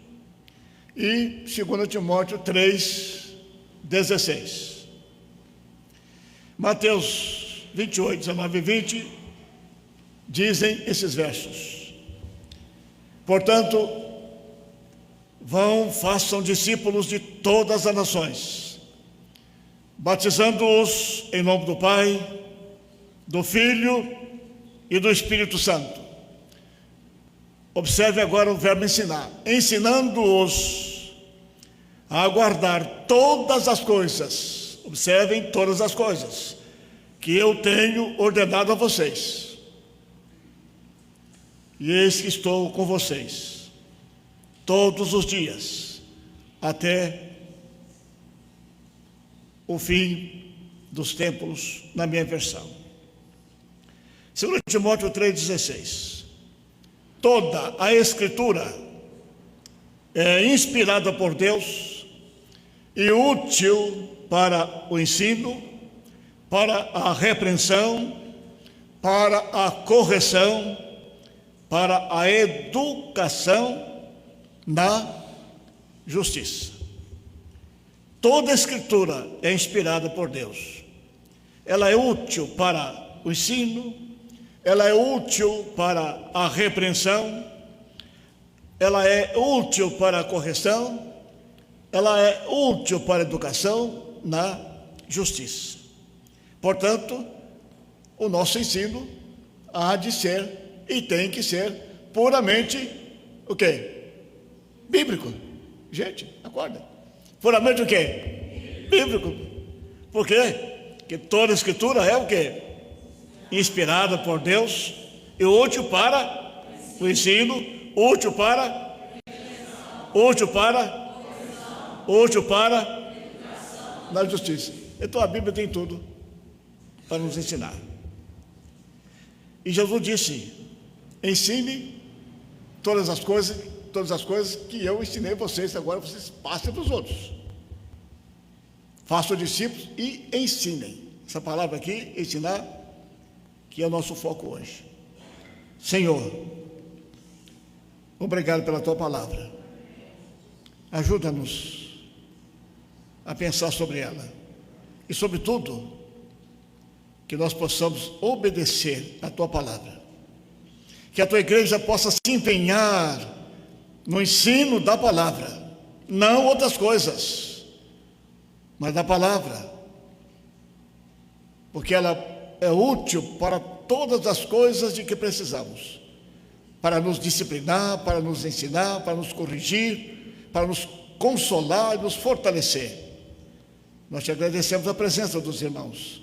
e 2 Timóteo 3, 16. Mateus 28, 19 e 20, dizem esses versos: portanto, vão, façam discípulos de todas as nações, batizando-os em nome do Pai, do Filho e do Espírito Santo. Observe agora o verbo ensinar. Ensinando-os a guardar todas as coisas. Observem todas as coisas que eu tenho ordenado a vocês. E eis que estou com vocês todos os dias, até o fim dos tempos, na minha versão. 2 Timóteo 3,16. Toda a Escritura é inspirada por Deus e útil para o ensino, para a repreensão, para a correção, para a educação na justiça. Toda a Escritura é inspirada por Deus. Ela é útil para o ensino, ela é útil para a repreensão, ela é útil para a correção, ela é útil para a educação na justiça. Portanto, o nosso ensino há de ser e tem que ser puramente o quê? Bíblico. Gente, acorda. Puramente o quê? Bíblico. Por quê? Porque toda a Escritura é o quê? Inspirada por Deus e útil para o ensino, útil para na justiça. Então a Bíblia tem tudo para nos ensinar. E Jesus disse: ensine todas as coisas que eu ensinei vocês, agora vocês passem para os outros. Façam discípulos e ensinem. Essa palavra aqui, ensinar, que é o nosso foco hoje. Senhor, obrigado pela tua palavra. Ajuda-nos a pensar sobre ela. E, sobretudo, que nós possamos obedecer a tua palavra. Que a tua igreja possa se empenhar no ensino da palavra, não outras coisas, mas da palavra, porque ela é útil para todas as coisas de que precisamos, para nos disciplinar, para nos ensinar, para nos corrigir, para nos consolar e nos fortalecer. Nós te agradecemos a presença dos irmãos.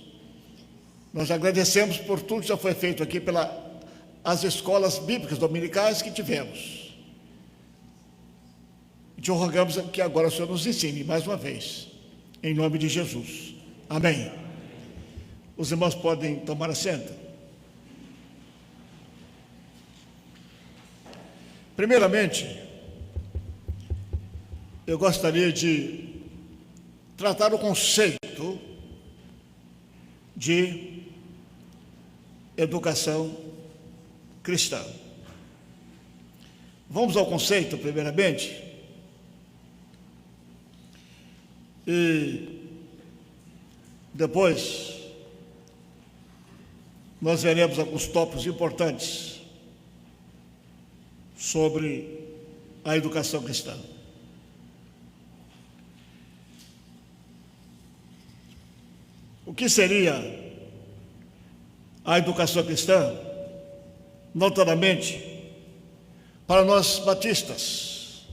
Nós agradecemos por tudo que já foi feito aqui pelas escolas bíblicas dominicais que tivemos. E te rogamos que agora o Senhor nos ensine mais uma vez, em nome de Jesus. Amém. Os irmãos podem tomar assento. Primeiramente, eu gostaria de tratar o conceito de educação cristã. Vamos ao conceito, primeiramente, e depois nós veremos alguns tópicos importantes sobre a educação cristã. O que seria a educação cristã, notadamente, para nós batistas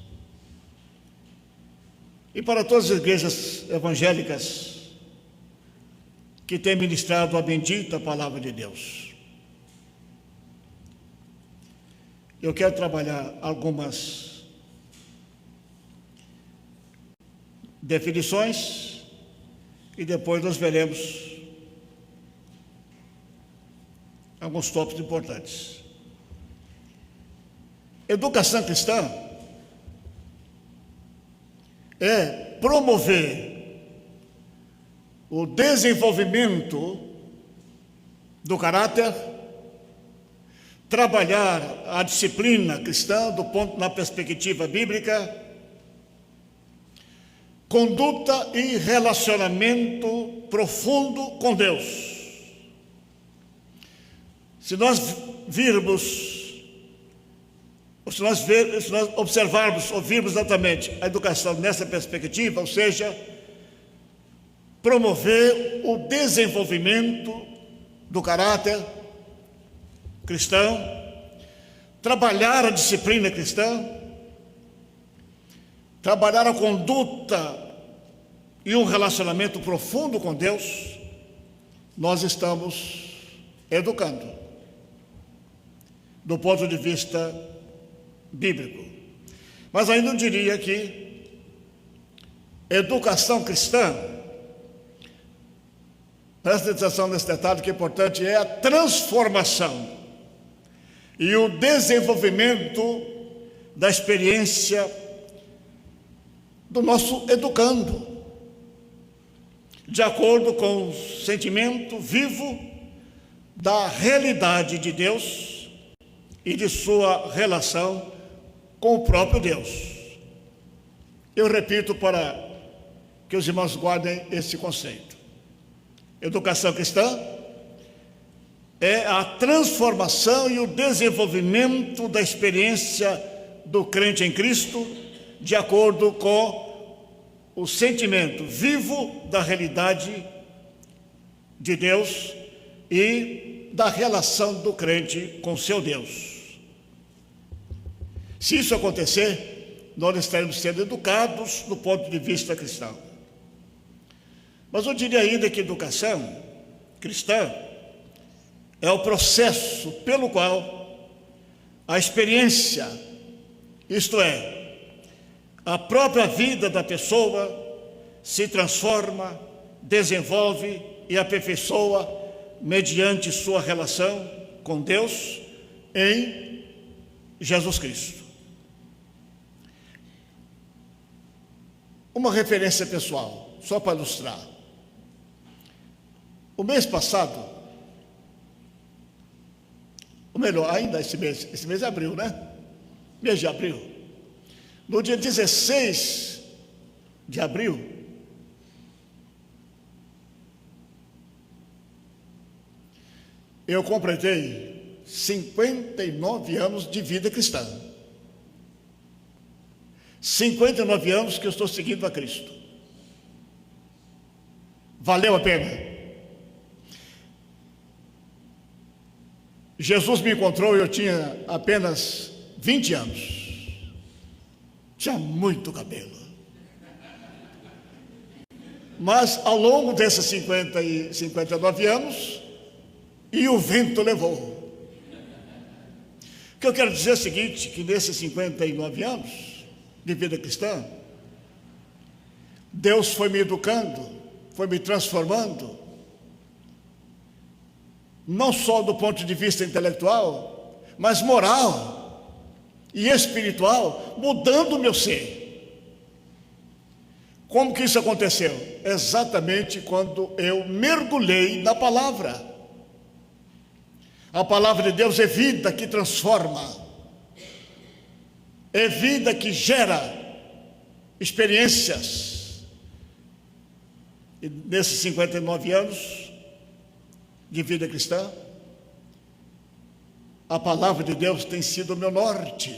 e para todas as igrejas evangélicas que têm ministrado a bendita palavra de Deus? Eu quero trabalhar algumas definições e depois nós veremos alguns tópicos importantes. Educação cristã é promover o desenvolvimento do caráter, trabalhar a disciplina cristã na perspectiva bíblica, conduta e relacionamento profundo com Deus. Se nós observarmos, ouvirmos exatamente a educação nessa perspectiva, ou seja, promover o desenvolvimento do caráter cristão, trabalhar a disciplina cristã, trabalhar a conduta e um relacionamento profundo com Deus, nós estamos educando do ponto de vista bíblico. Mas ainda eu diria que educação cristã, presta atenção nesse detalhe que é importante, é a transformação e o desenvolvimento da experiência do nosso educando, de acordo com o sentimento vivo da realidade de Deus e de sua relação com o próprio Deus. Eu repito para que os irmãos guardem esse conceito. Educação cristã é a transformação e o desenvolvimento da experiência do crente em Cristo, de acordo com o sentimento vivo da realidade de Deus e da relação do crente com seu Deus. Se isso acontecer, nós estaremos sendo educados do ponto de vista cristão. Mas eu diria ainda que educação cristã é o processo pelo qual a experiência, isto é, a própria vida da pessoa se transforma, desenvolve e aperfeiçoa mediante sua relação com Deus em Jesus Cristo. Uma referência pessoal, só para ilustrar. O mês passado, ou melhor, ainda esse mês é abril, né? Mês de abril. No dia 16 de abril, eu completei 59 anos de vida cristã. 59 anos que eu estou seguindo a Cristo. Valeu a pena. Jesus me encontrou e eu tinha apenas 20 anos. Tinha muito cabelo. Mas ao longo desses 59 anos, e o vento levou. O que eu quero dizer é o seguinte, que nesses 59 anos de vida cristã, Deus foi me educando, foi me transformando, não só do ponto de vista intelectual, mas moral, e espiritual, mudando o meu ser. Como que isso aconteceu? Exatamente quando eu mergulhei na palavra. A palavra de Deus é vida que transforma, é vida que gera experiências. E nesses 59 anos de vida cristã, a palavra de Deus tem sido o meu norte,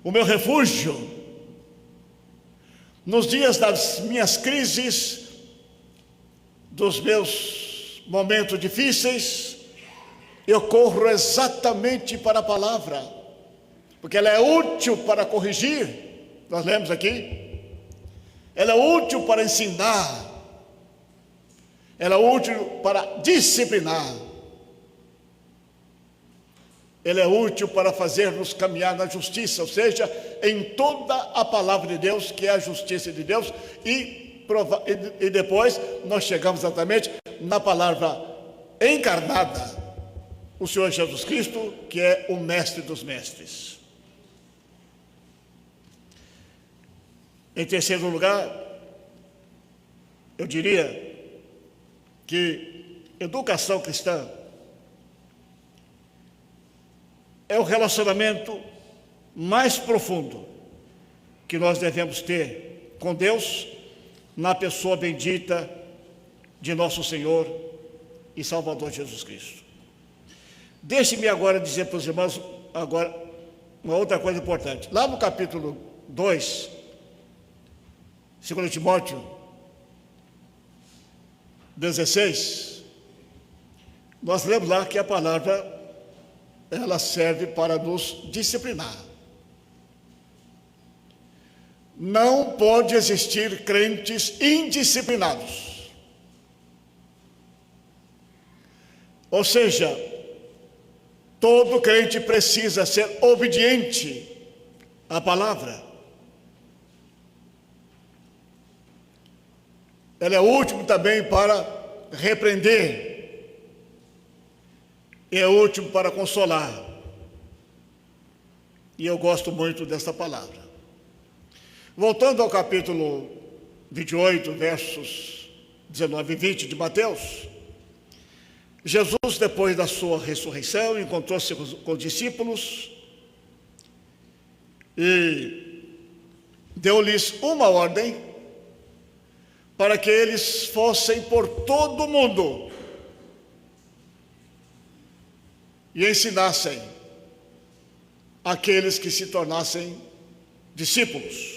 o meu refúgio. Nos dias das minhas crises, dos meus momentos difíceis, eu corro exatamente para a palavra, porque ela é útil para corrigir, nós lemos aqui, ela é útil para ensinar, ela é útil para disciplinar, ela é útil para fazer-nos caminhar na justiça, ou seja, em toda a palavra de Deus, que é a justiça de Deus, e depois nós chegamos exatamente na palavra encarnada, o Senhor Jesus Cristo, que é o mestre dos mestres. Em terceiro lugar, eu diria que educação cristã é o relacionamento mais profundo que nós devemos ter com Deus, na pessoa bendita de nosso Senhor e Salvador Jesus Cristo. Deixe-me agora dizer para os irmãos agora uma outra coisa importante. Lá no capítulo 2, 2 Timóteo 16, nós lemos lá que a palavra ela serve para nos disciplinar. Não pode existir crentes indisciplinados. Ou seja, todo crente precisa ser obediente à palavra. Ela é útil também para repreender. É útil para consolar. E eu gosto muito dessa palavra. Voltando ao capítulo 28, versos 19 e 20 de Mateus, Jesus, depois da sua ressurreição, encontrou-se com os discípulos e deu-lhes uma ordem para que eles fossem por todo o mundo e ensinassem aqueles que se tornassem discípulos.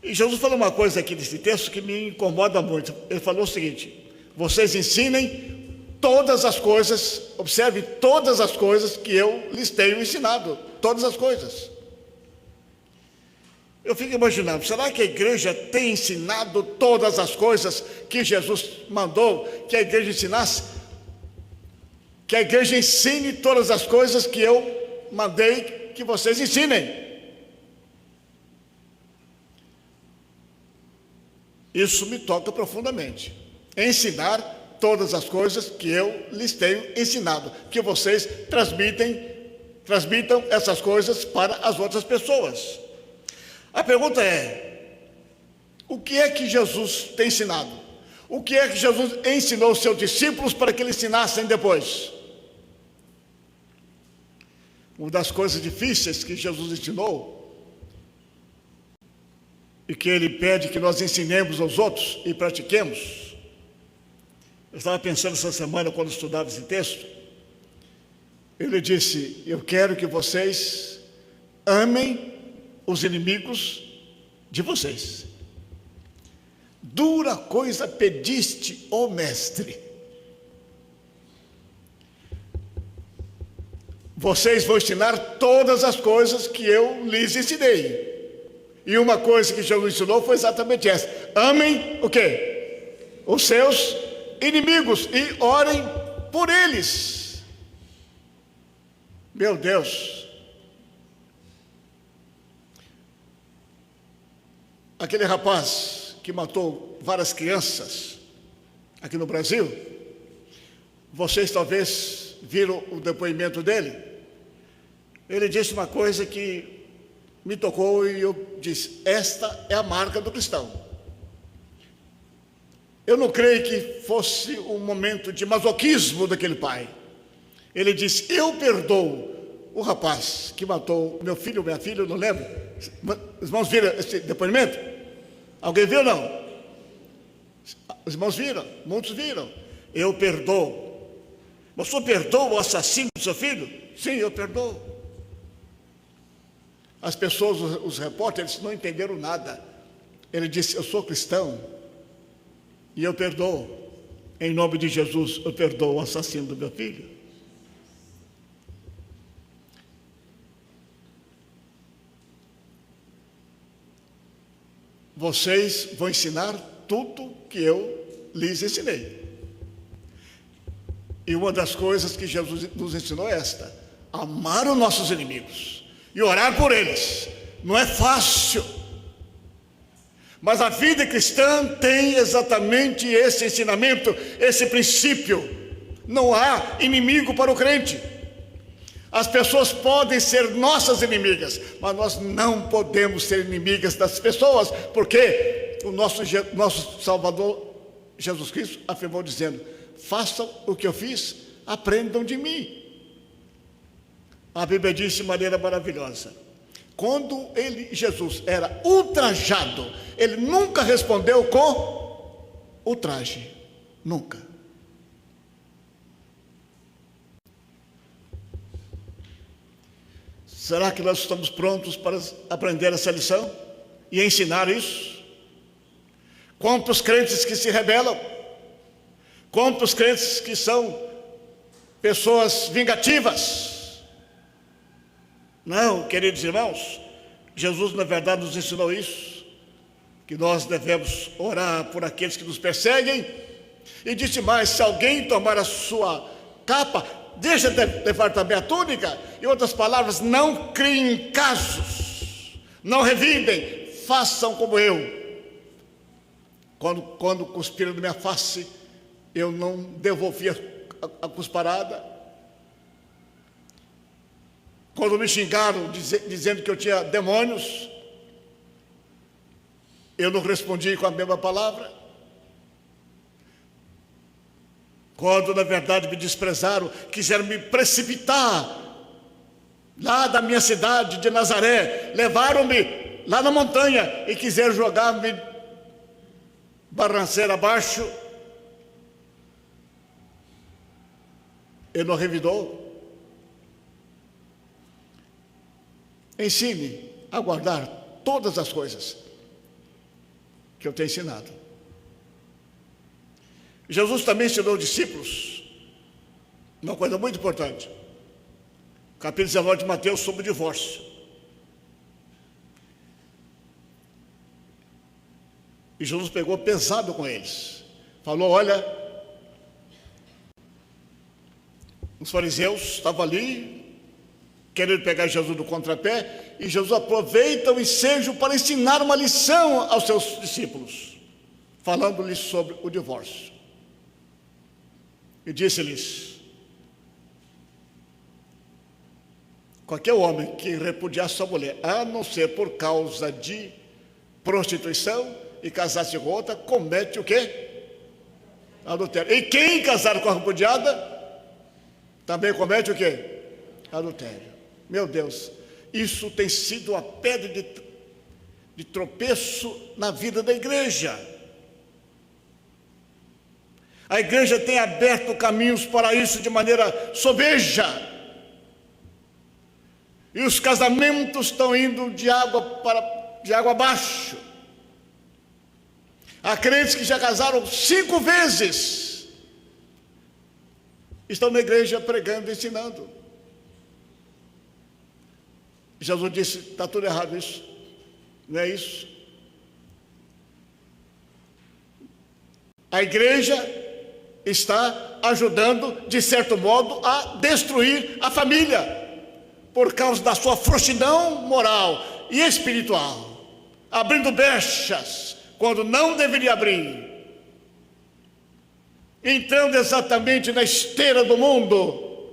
E Jesus falou uma coisa aqui nesse texto que me incomoda muito. Ele falou o seguinte: vocês ensinem todas as coisas, observe todas as coisas que eu lhes tenho ensinado, todas as coisas. Eu fico imaginando, será que a igreja tem ensinado todas as coisas que Jesus mandou que a igreja ensinasse? Que a igreja ensine todas as coisas que eu mandei que vocês ensinem. Isso me toca profundamente. Ensinar todas as coisas que eu lhes tenho ensinado, que vocês transmitam essas coisas para as outras pessoas. A pergunta é: o que é que Jesus tem ensinado? O que é que Jesus ensinou aos seus discípulos para que eles ensinassem depois? Uma das coisas difíceis que Jesus ensinou e que Ele pede que nós ensinemos aos outros e pratiquemos. Eu estava pensando essa semana, quando estudava esse texto, Ele disse: eu quero que vocês amem os inimigos de vocês. Dura coisa pediste, ó mestre. Vocês vão ensinar todas as coisas que eu lhes ensinei. E uma coisa que Jesus ensinou foi exatamente essa: amem o quê? Os seus inimigos e orem por eles. Meu Deus! Aquele rapaz que matou várias crianças aqui no Brasil, vocês talvez viram o depoimento dele. ele disse uma coisa que me tocou e eu disse: esta é a marca do cristão. Eu não creio que fosse um momento de masoquismo daquele pai. Ele disse: eu perdoo o rapaz que matou meu filho ou minha filha, eu não lembro. Os irmãos viram esse depoimento? Alguém viu ou não? Os irmãos viram, muitos viram. Eu perdoo. Mas o senhor perdoa o assassino do seu filho? Sim, eu perdoo. As pessoas, os repórteres, não entenderam nada. Ele disse: eu sou cristão e eu perdoo. Em nome de Jesus, eu perdoo o assassino do meu filho. Vocês vão ensinar tudo que eu lhes ensinei. E uma das coisas que Jesus nos ensinou é esta: amar os nossos inimigos e orar por eles. Não é fácil, mas a vida cristã tem exatamente esse ensinamento, esse princípio. Não há inimigo para o crente. As pessoas podem ser nossas inimigas, mas nós não podemos ser inimigas das pessoas, porque o nosso Salvador Jesus Cristo afirmou dizendo: façam o que eu fiz, aprendam de mim. A Bíblia diz de maneira maravilhosa: quando Jesus era ultrajado, ele nunca respondeu com ultraje, nunca. Será que nós estamos prontos para aprender essa lição e ensinar isso? Quantos crentes que se rebelam, quantos crentes que são pessoas vingativas. Não, queridos irmãos, Jesus na verdade nos ensinou isso, que nós devemos orar por aqueles que nos perseguem, e disse mais: se alguém tomar a sua capa, deixa de levar também a túnica. Em outras palavras, não criem casos, não revidem, façam como eu. Quando cuspiram na minha face, eu não devolvi a cusparada. Quando me xingaram dizendo que eu tinha demônios, eu não respondi com a mesma palavra. Quando na verdade me desprezaram, quiseram me precipitar lá da minha cidade de Nazaré, levaram-me lá na montanha e quiseram jogar-me barranceira abaixo, eu não revidou. Ensine a guardar todas as coisas que eu tenho ensinado. Jesus também ensinou aos discípulos uma coisa muito importante. Capítulo 19 de Mateus, sobre o divórcio. E Jesus pegou pesado com eles. Falou: olha, os fariseus estavam ali querendo pegar Jesus do contrapé, e Jesus aproveita o ensejo para ensinar uma lição aos seus discípulos, falando-lhes sobre o divórcio. E disse-lhes: qualquer homem que repudiar sua mulher, a não ser por causa de prostituição, e casar-se com outra, comete o quê? Adultério. E quem casar com a repudiada, também comete o quê? Adultério. Meu Deus, isso tem sido a pedra de tropeço na vida da igreja. A igreja tem aberto caminhos para isso de maneira sobeja. E os casamentos estão indo de água abaixo. Há crentes que já casaram 5 vezes, estão na igreja pregando, ensinando. Jesus disse: está tudo errado isso, não é isso. A igreja está ajudando, de certo modo, a destruir a família, por causa da sua frouxidão moral e espiritual, abrindo brechas quando não deveria abrir, entrando exatamente na esteira do mundo,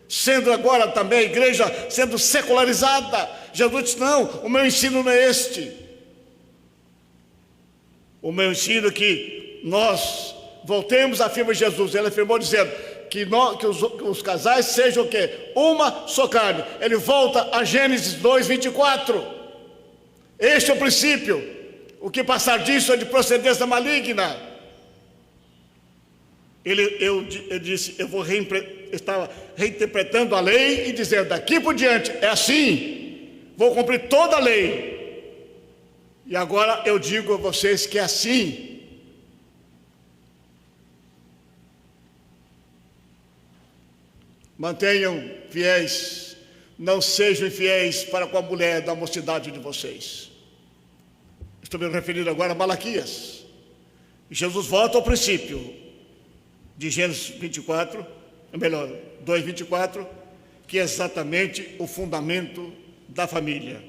sendo agora também a igreja sendo secularizada. Jesus disse: não, o meu ensino não é este. O meu ensino é que nós voltemos à firma de Jesus. Ele afirmou dizendo que os casais sejam o quê? Uma só carne. Ele volta a Gênesis 2:24. Este é o princípio. O que passar disso é de procedência maligna. Ele disse: estava reinterpretando a lei e dizendo: daqui por diante é assim, vou cumprir toda a lei. E agora eu digo a vocês que é assim. Mantenham fiéis, não sejam infiéis para com a mulher da mocidade de vocês. Estou me referindo agora a Malaquias. Jesus volta ao princípio de Gênesis 24, melhor, 2:24, que é exatamente o fundamento da família.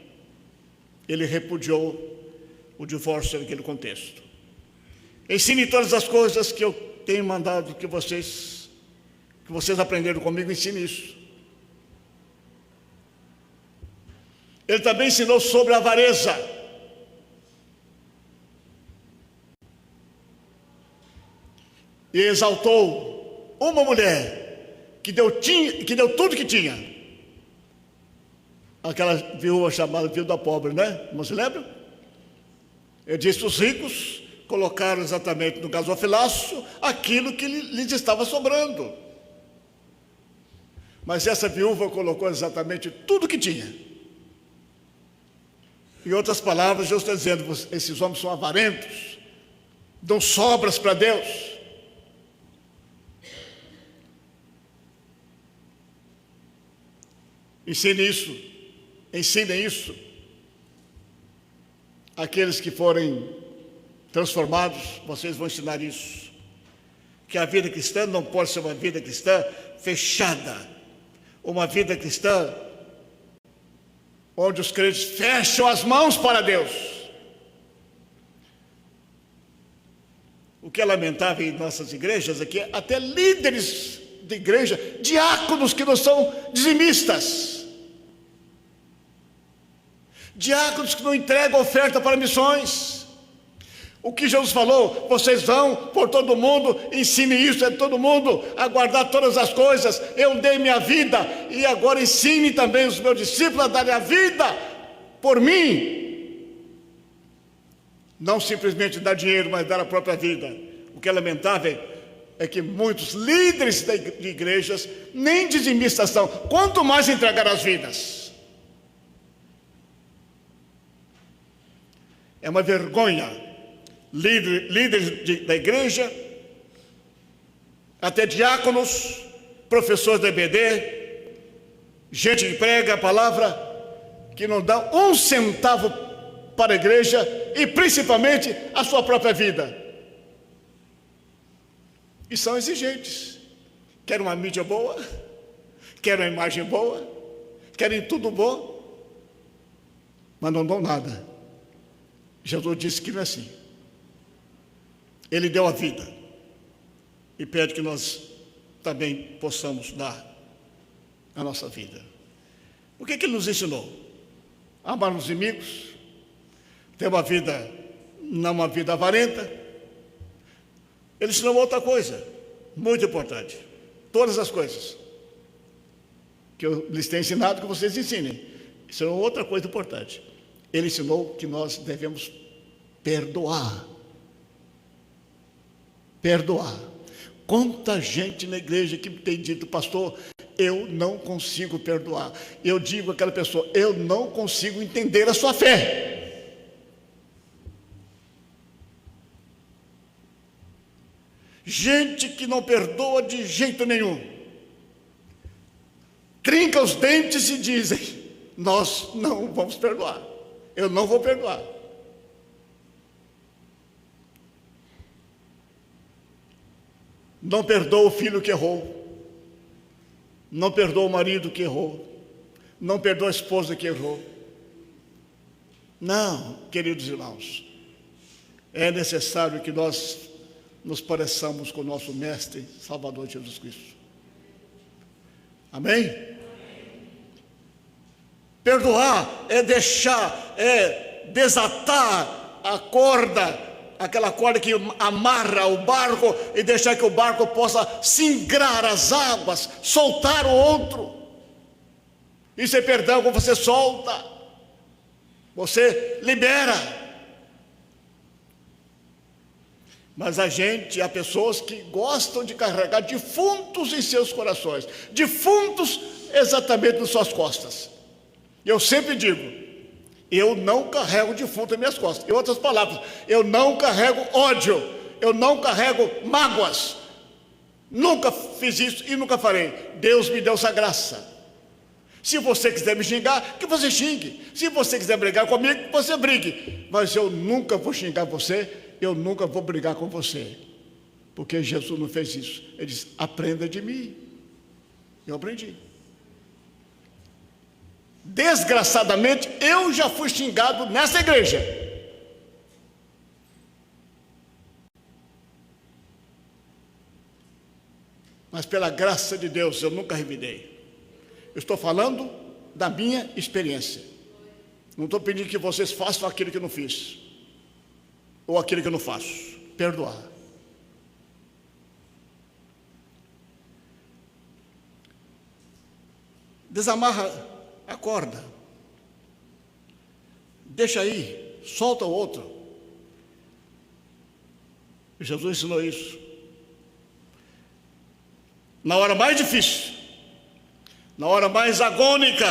Ele repudiou o divórcio naquele contexto. Ensine todas as coisas que eu tenho mandado que vocês aprenderam comigo, ensine isso. Ele também ensinou sobre a avareza. E exaltou uma mulher que deu tudo que tinha. Aquela viúva chamada viúva pobre, né? Não se lembra? Ele disse: os ricos colocaram exatamente no gasofilaço aquilo que lhes estava sobrando. Mas essa viúva colocou exatamente tudo que tinha. Em outras palavras, Deus está dizendo: esses homens são avarentos, dão sobras para Deus. Ensinem isso àqueles que forem transformados. Vocês vão ensinar isso, que a vida cristã não pode ser uma vida cristã fechada, uma vida cristã onde os crentes fecham as mãos para Deus. O que é lamentável em nossas igrejas é que até líderes de igreja, diáconos que não são dizimistas, diáconos que não entregam oferta para missões. O que Jesus falou: vocês vão por todo mundo, ensine isso a todo mundo, a guardar todas as coisas. Eu dei minha vida, e agora ensine também os meus discípulos a darem a vida por mim. Não simplesmente dar dinheiro, mas dar a própria vida. O que é lamentável é que muitos líderes de igrejas nem dizimistas são, quanto mais entregar as vidas. É uma vergonha. Líderes da igreja, até diáconos, professores da EBD, gente que prega a palavra, que não dá um centavo para a igreja e principalmente a sua própria vida. E são exigentes. Querem uma mídia boa, querem uma imagem boa, querem tudo bom, mas não dão nada. Jesus disse que não é assim. Ele deu a vida e pede que nós também possamos dar a nossa vida. O que ele nos ensinou? Amar os inimigos, ter uma vida, não uma vida avarenta. Ele ensinou outra coisa, muito importante. Todas as coisas que eu lhes tenho ensinado, que vocês ensinem. Isso é outra coisa importante. Ele ensinou que nós devemos perdoar. Perdoar. Quanta gente na igreja que tem dito: pastor, eu não consigo perdoar. Eu digo àquela pessoa: eu não consigo entender a sua fé. Gente que não perdoa de jeito nenhum, trinca os dentes e dizem: nós não vamos perdoar, eu não vou perdoar. Não perdoa o filho que errou, não perdoa o marido que errou, não perdoa a esposa que errou. Não, queridos irmãos, é necessário que nós nos pareçamos com o nosso Mestre Salvador Jesus Cristo. Amém? Perdoar é deixar, é desatar a corda, aquela corda que amarra o barco e deixar que o barco possa singrar as águas, soltar o outro. Isso é perdão. Quando você solta, você libera. Mas há pessoas que gostam de carregar defuntos em seus corações, defuntos exatamente nas suas costas. Eu sempre digo, eu não carrego defunto em minhas costas. Em outras palavras, eu não carrego ódio, eu não carrego mágoas. Nunca fiz isso e nunca farei. Deus me deu essa graça. Se você quiser me xingar, que você xingue. Se você quiser brigar comigo, que você brigue. Mas eu nunca vou xingar você, eu nunca vou brigar com você. Porque Jesus não fez isso. Ele disse, aprenda de mim. Eu aprendi. Desgraçadamente, eu já fui xingado nessa igreja. Mas pela graça de Deus, eu nunca revidei. Eu estou falando da minha experiência. Não estou pedindo que vocês façam aquilo que eu não fiz, ou aquilo que eu não faço. Perdoar. Desamarra a corda. Deixa aí, solta o outro. Jesus ensinou isso. Na hora mais difícil, na hora mais agônica,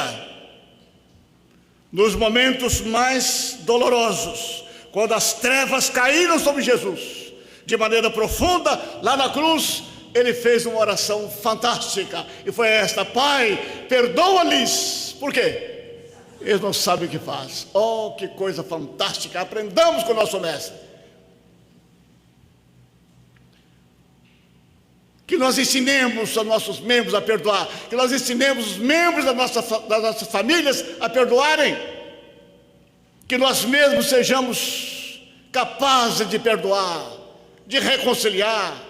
nos momentos mais dolorosos, quando as trevas caíram sobre Jesus, de maneira profunda, lá na cruz, ele fez uma oração fantástica, e foi esta: Pai, perdoa-lhes. Por quê? Eles não sabem o que faz. Oh, que coisa fantástica! Aprendamos com o nosso mestre. Que nós ensinemos aos nossos membros a perdoar, que nós ensinemos os membros das nossas famílias a perdoarem, que nós mesmos sejamos capazes de perdoar, de reconciliar.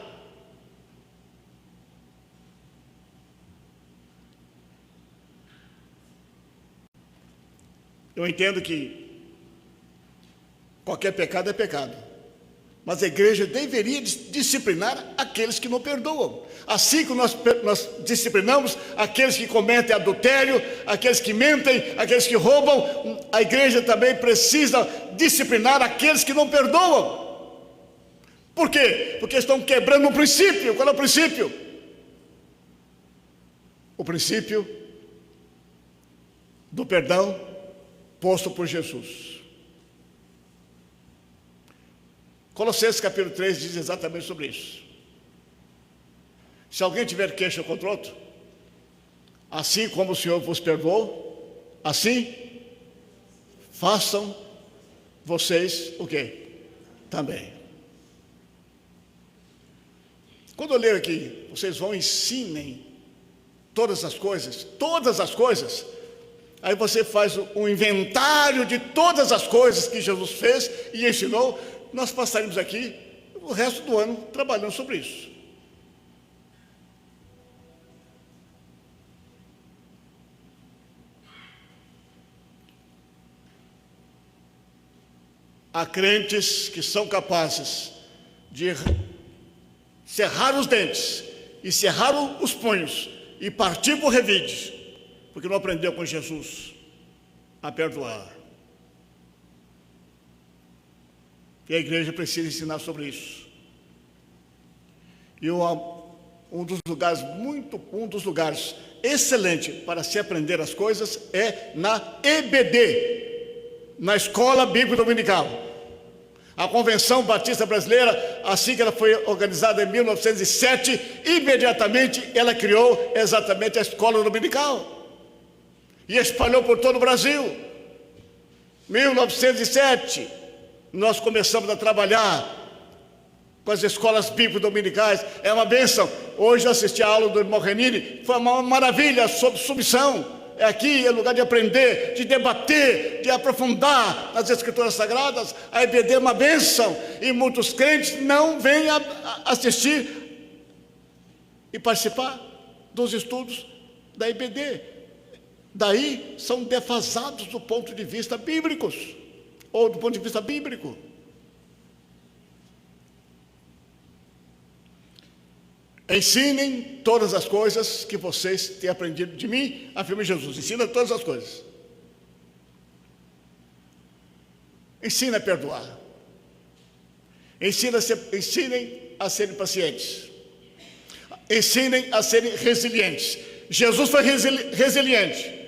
Eu entendo que qualquer pecado é pecado, mas a igreja deveria disciplinar aqueles que não perdoam. Assim como nós disciplinamos aqueles que cometem adultério, aqueles que mentem, aqueles que roubam, a igreja também precisa disciplinar aqueles que não perdoam. Por quê? Porque estão quebrando um princípio. Qual é o princípio? O princípio do perdão posto por Jesus. Colossenses capítulo 3 diz exatamente sobre isso. Se alguém tiver queixa contra outro, assim como o Senhor vos perdoou, assim façam vocês o quê? Também. Quando eu ler aqui, vocês vão ensinem todas as coisas, aí você faz um inventário de todas as coisas que Jesus fez e ensinou. Nós passaremos aqui o resto do ano trabalhando sobre isso. Há crentes que são capazes de cerrar os dentes e cerrar os punhos e partir por revide, porque não aprendeu com Jesus a perdoar. E a igreja precisa ensinar sobre isso. E um dos lugares excelente para se aprender as coisas é na EBD, na Escola Bíblica Dominical. A Convenção Batista Brasileira, assim que ela foi organizada em 1907, imediatamente ela criou exatamente a Escola Dominical e espalhou por todo o Brasil. 1907 nós começamos a trabalhar com as escolas bíblicas dominicais. É uma bênção. Hoje eu assisti a aula do irmão Renini, foi uma maravilha sobre submissão. Aqui é lugar de aprender, de debater, de aprofundar nas Escrituras Sagradas. A EBD é uma bênção, e muitos crentes não vêm assistir e participar dos estudos da IBD. Daí são defasados do ponto de vista bíblico, ou do ponto de vista bíblico. Ensinem todas as coisas que vocês têm aprendido de mim, afirma Jesus. Ensina todas as coisas. Ensina a perdoar. Ensinem a serem pacientes. Ensinem a serem resilientes. Jesus foi resiliente.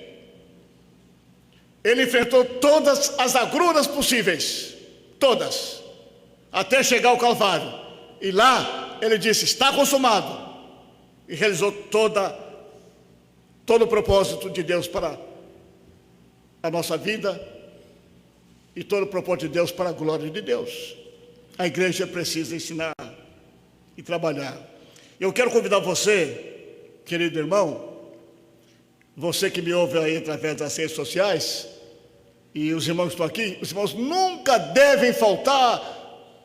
Ele enfrentou todas as agruras possíveis, todas, até chegar ao Calvário. E lá ele disse: está consumado. E realizou todo o propósito de Deus para a nossa vida e todo o propósito de Deus para a glória de Deus. A igreja precisa ensinar e trabalhar. Eu quero convidar você, querido irmão, você que me ouve aí através das redes sociais, e os irmãos que estão aqui, os irmãos nunca devem faltar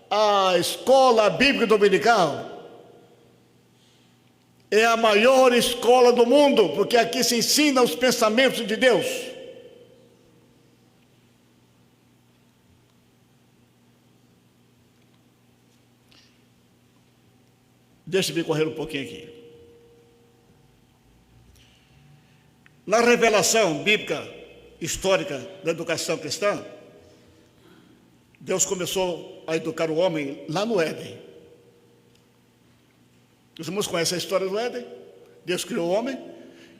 à escola bíblica dominical. É a maior escola do mundo, porque aqui se ensina os pensamentos de Deus. Deixa-me correr um pouquinho aqui. Na revelação bíblica histórica da educação cristã, Deus começou a educar o homem lá no Éden. Os irmãos conhecem a história do Éden? Deus criou o homem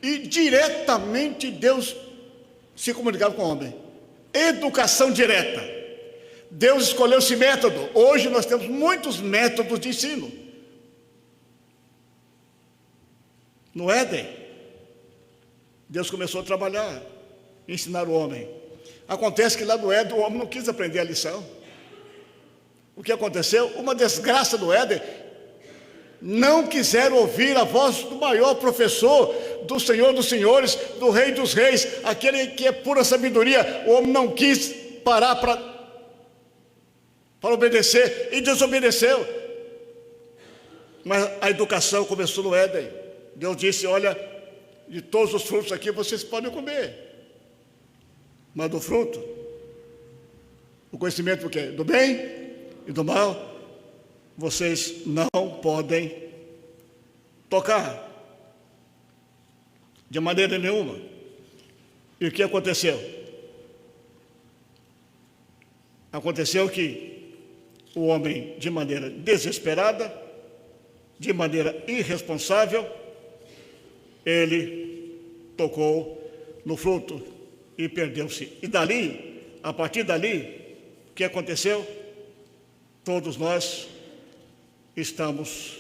e diretamente Deus se comunicava com o homem. Educação direta. Deus escolheu esse método. Hoje nós temos muitos métodos de ensino. No Éden, Deus começou a trabalhar, ensinar o homem. Acontece que lá no Éden o homem não quis aprender a lição. O que aconteceu? Uma desgraça do Éden. Não quiseram ouvir a voz do maior professor, do Senhor dos senhores, do Rei dos reis, aquele que é pura sabedoria. O homem não quis parar para obedecer e desobedeceu. Mas a educação começou no Éden. Deus disse: olha, de todos os frutos aqui vocês podem comer, mas do fruto, o conhecimento do quê? Do bem e do mal, vocês não podem tocar de maneira nenhuma. E o que aconteceu? Aconteceu que o homem, de maneira desesperada, de maneira irresponsável, ele tocou no fruto e perdeu-se. E dali, a partir dali, o que aconteceu? Todos nós estamos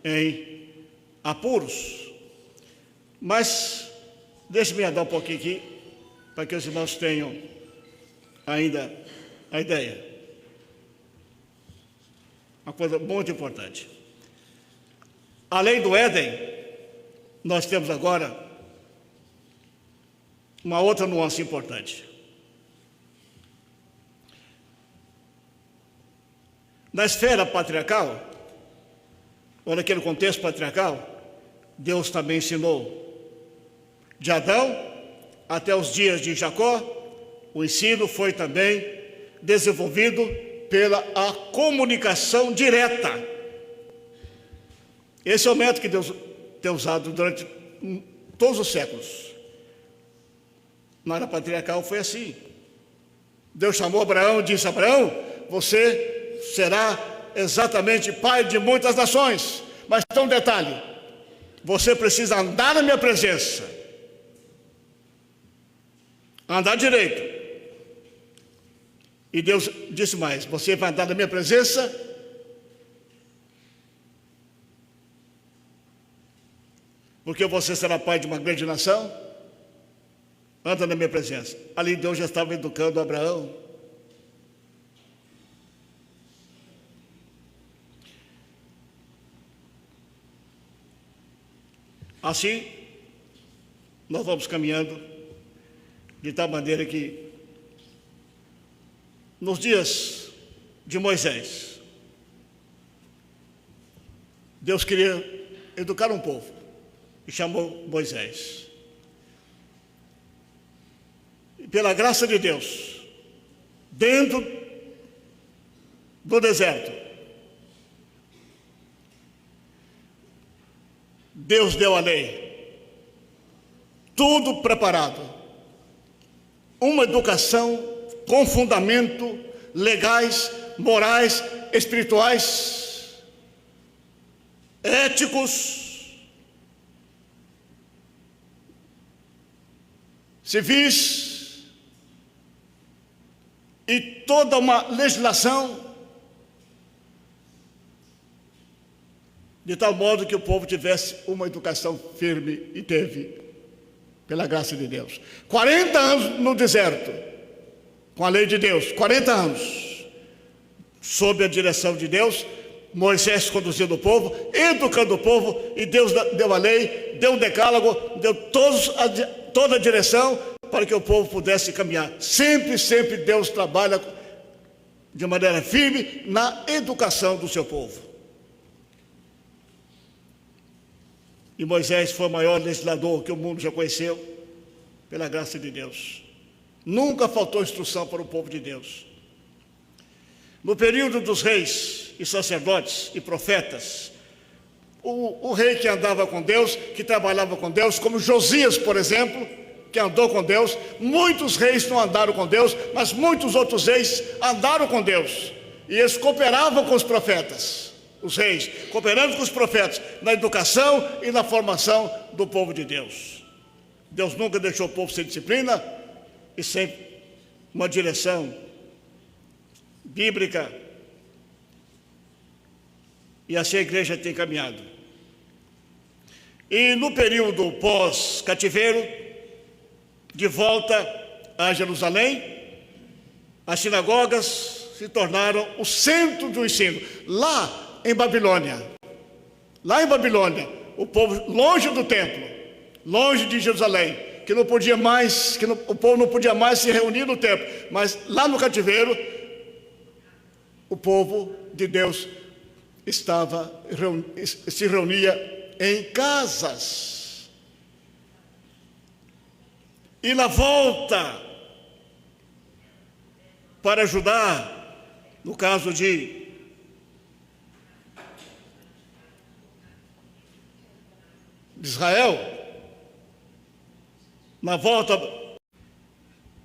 em apuros. Mas deixe-me andar um pouquinho aqui, para que os irmãos tenham ainda a ideia. Uma coisa muito importante. Além do Éden, nós temos agora uma outra nuance importante. Na esfera patriarcal, ou naquele contexto patriarcal, Deus também ensinou. De Adão até os dias de Jacó, o ensino foi também desenvolvido pela a comunicação direta. Esse é o método que Deus tem usado durante todos os séculos. Na era patriarcal foi assim. Deus chamou Abraão e disse: Abraão, você será exatamente pai de muitas nações. Mas tem um detalhe: você precisa andar na minha presença, andar direito. E Deus disse mais: você vai andar na minha presença porque você será pai de uma grande nação. Anda na minha presença. Ali Deus já estava educando Abraão. Assim, nós vamos caminhando de tal maneira que, nos dias de Moisés, Deus queria educar um povo e chamou Moisés. pela graça de Deus, dentro do deserto, Deus deu a lei, tudo preparado, uma educação com fundamento legais, morais, espirituais, éticos, civis e toda uma legislação de tal modo que o povo tivesse uma educação firme, e teve, pela graça de Deus. 40 anos no deserto, com a lei de Deus, 40 anos, sob a direção de Deus, Moisés conduzindo o povo, educando o povo, e Deus deu a lei, deu o decálogo, deu toda a direção para que o povo pudesse caminhar. Sempre, sempre Deus trabalha de maneira firme na educação do seu povo. E Moisés foi o maior legislador que o mundo já conheceu, pela graça de Deus. Nunca faltou instrução para o povo de Deus. No período dos reis e sacerdotes e profetas, o rei que andava com Deus, que trabalhava com Deus, como Josias, por exemplo, que andou com Deus. Muitos reis não andaram com Deus, mas muitos outros reis andaram com Deus. E eles cooperavam com os profetas, os reis, cooperando com os profetas, na educação e na formação do povo de Deus. Deus nunca deixou o povo sem disciplina e sem uma direção bíblica. E assim a igreja tem caminhado. E no período pós-cativeiro, de volta a Jerusalém, as sinagogas se tornaram o centro do ensino. Lá em Babilônia, o povo longe do templo, longe de Jerusalém, que não podia mais, o povo não podia mais se reunir no templo, mas lá no cativeiro, o povo de Deus se reunia em casas. E na volta para ajudar, no caso de Israel, na volta,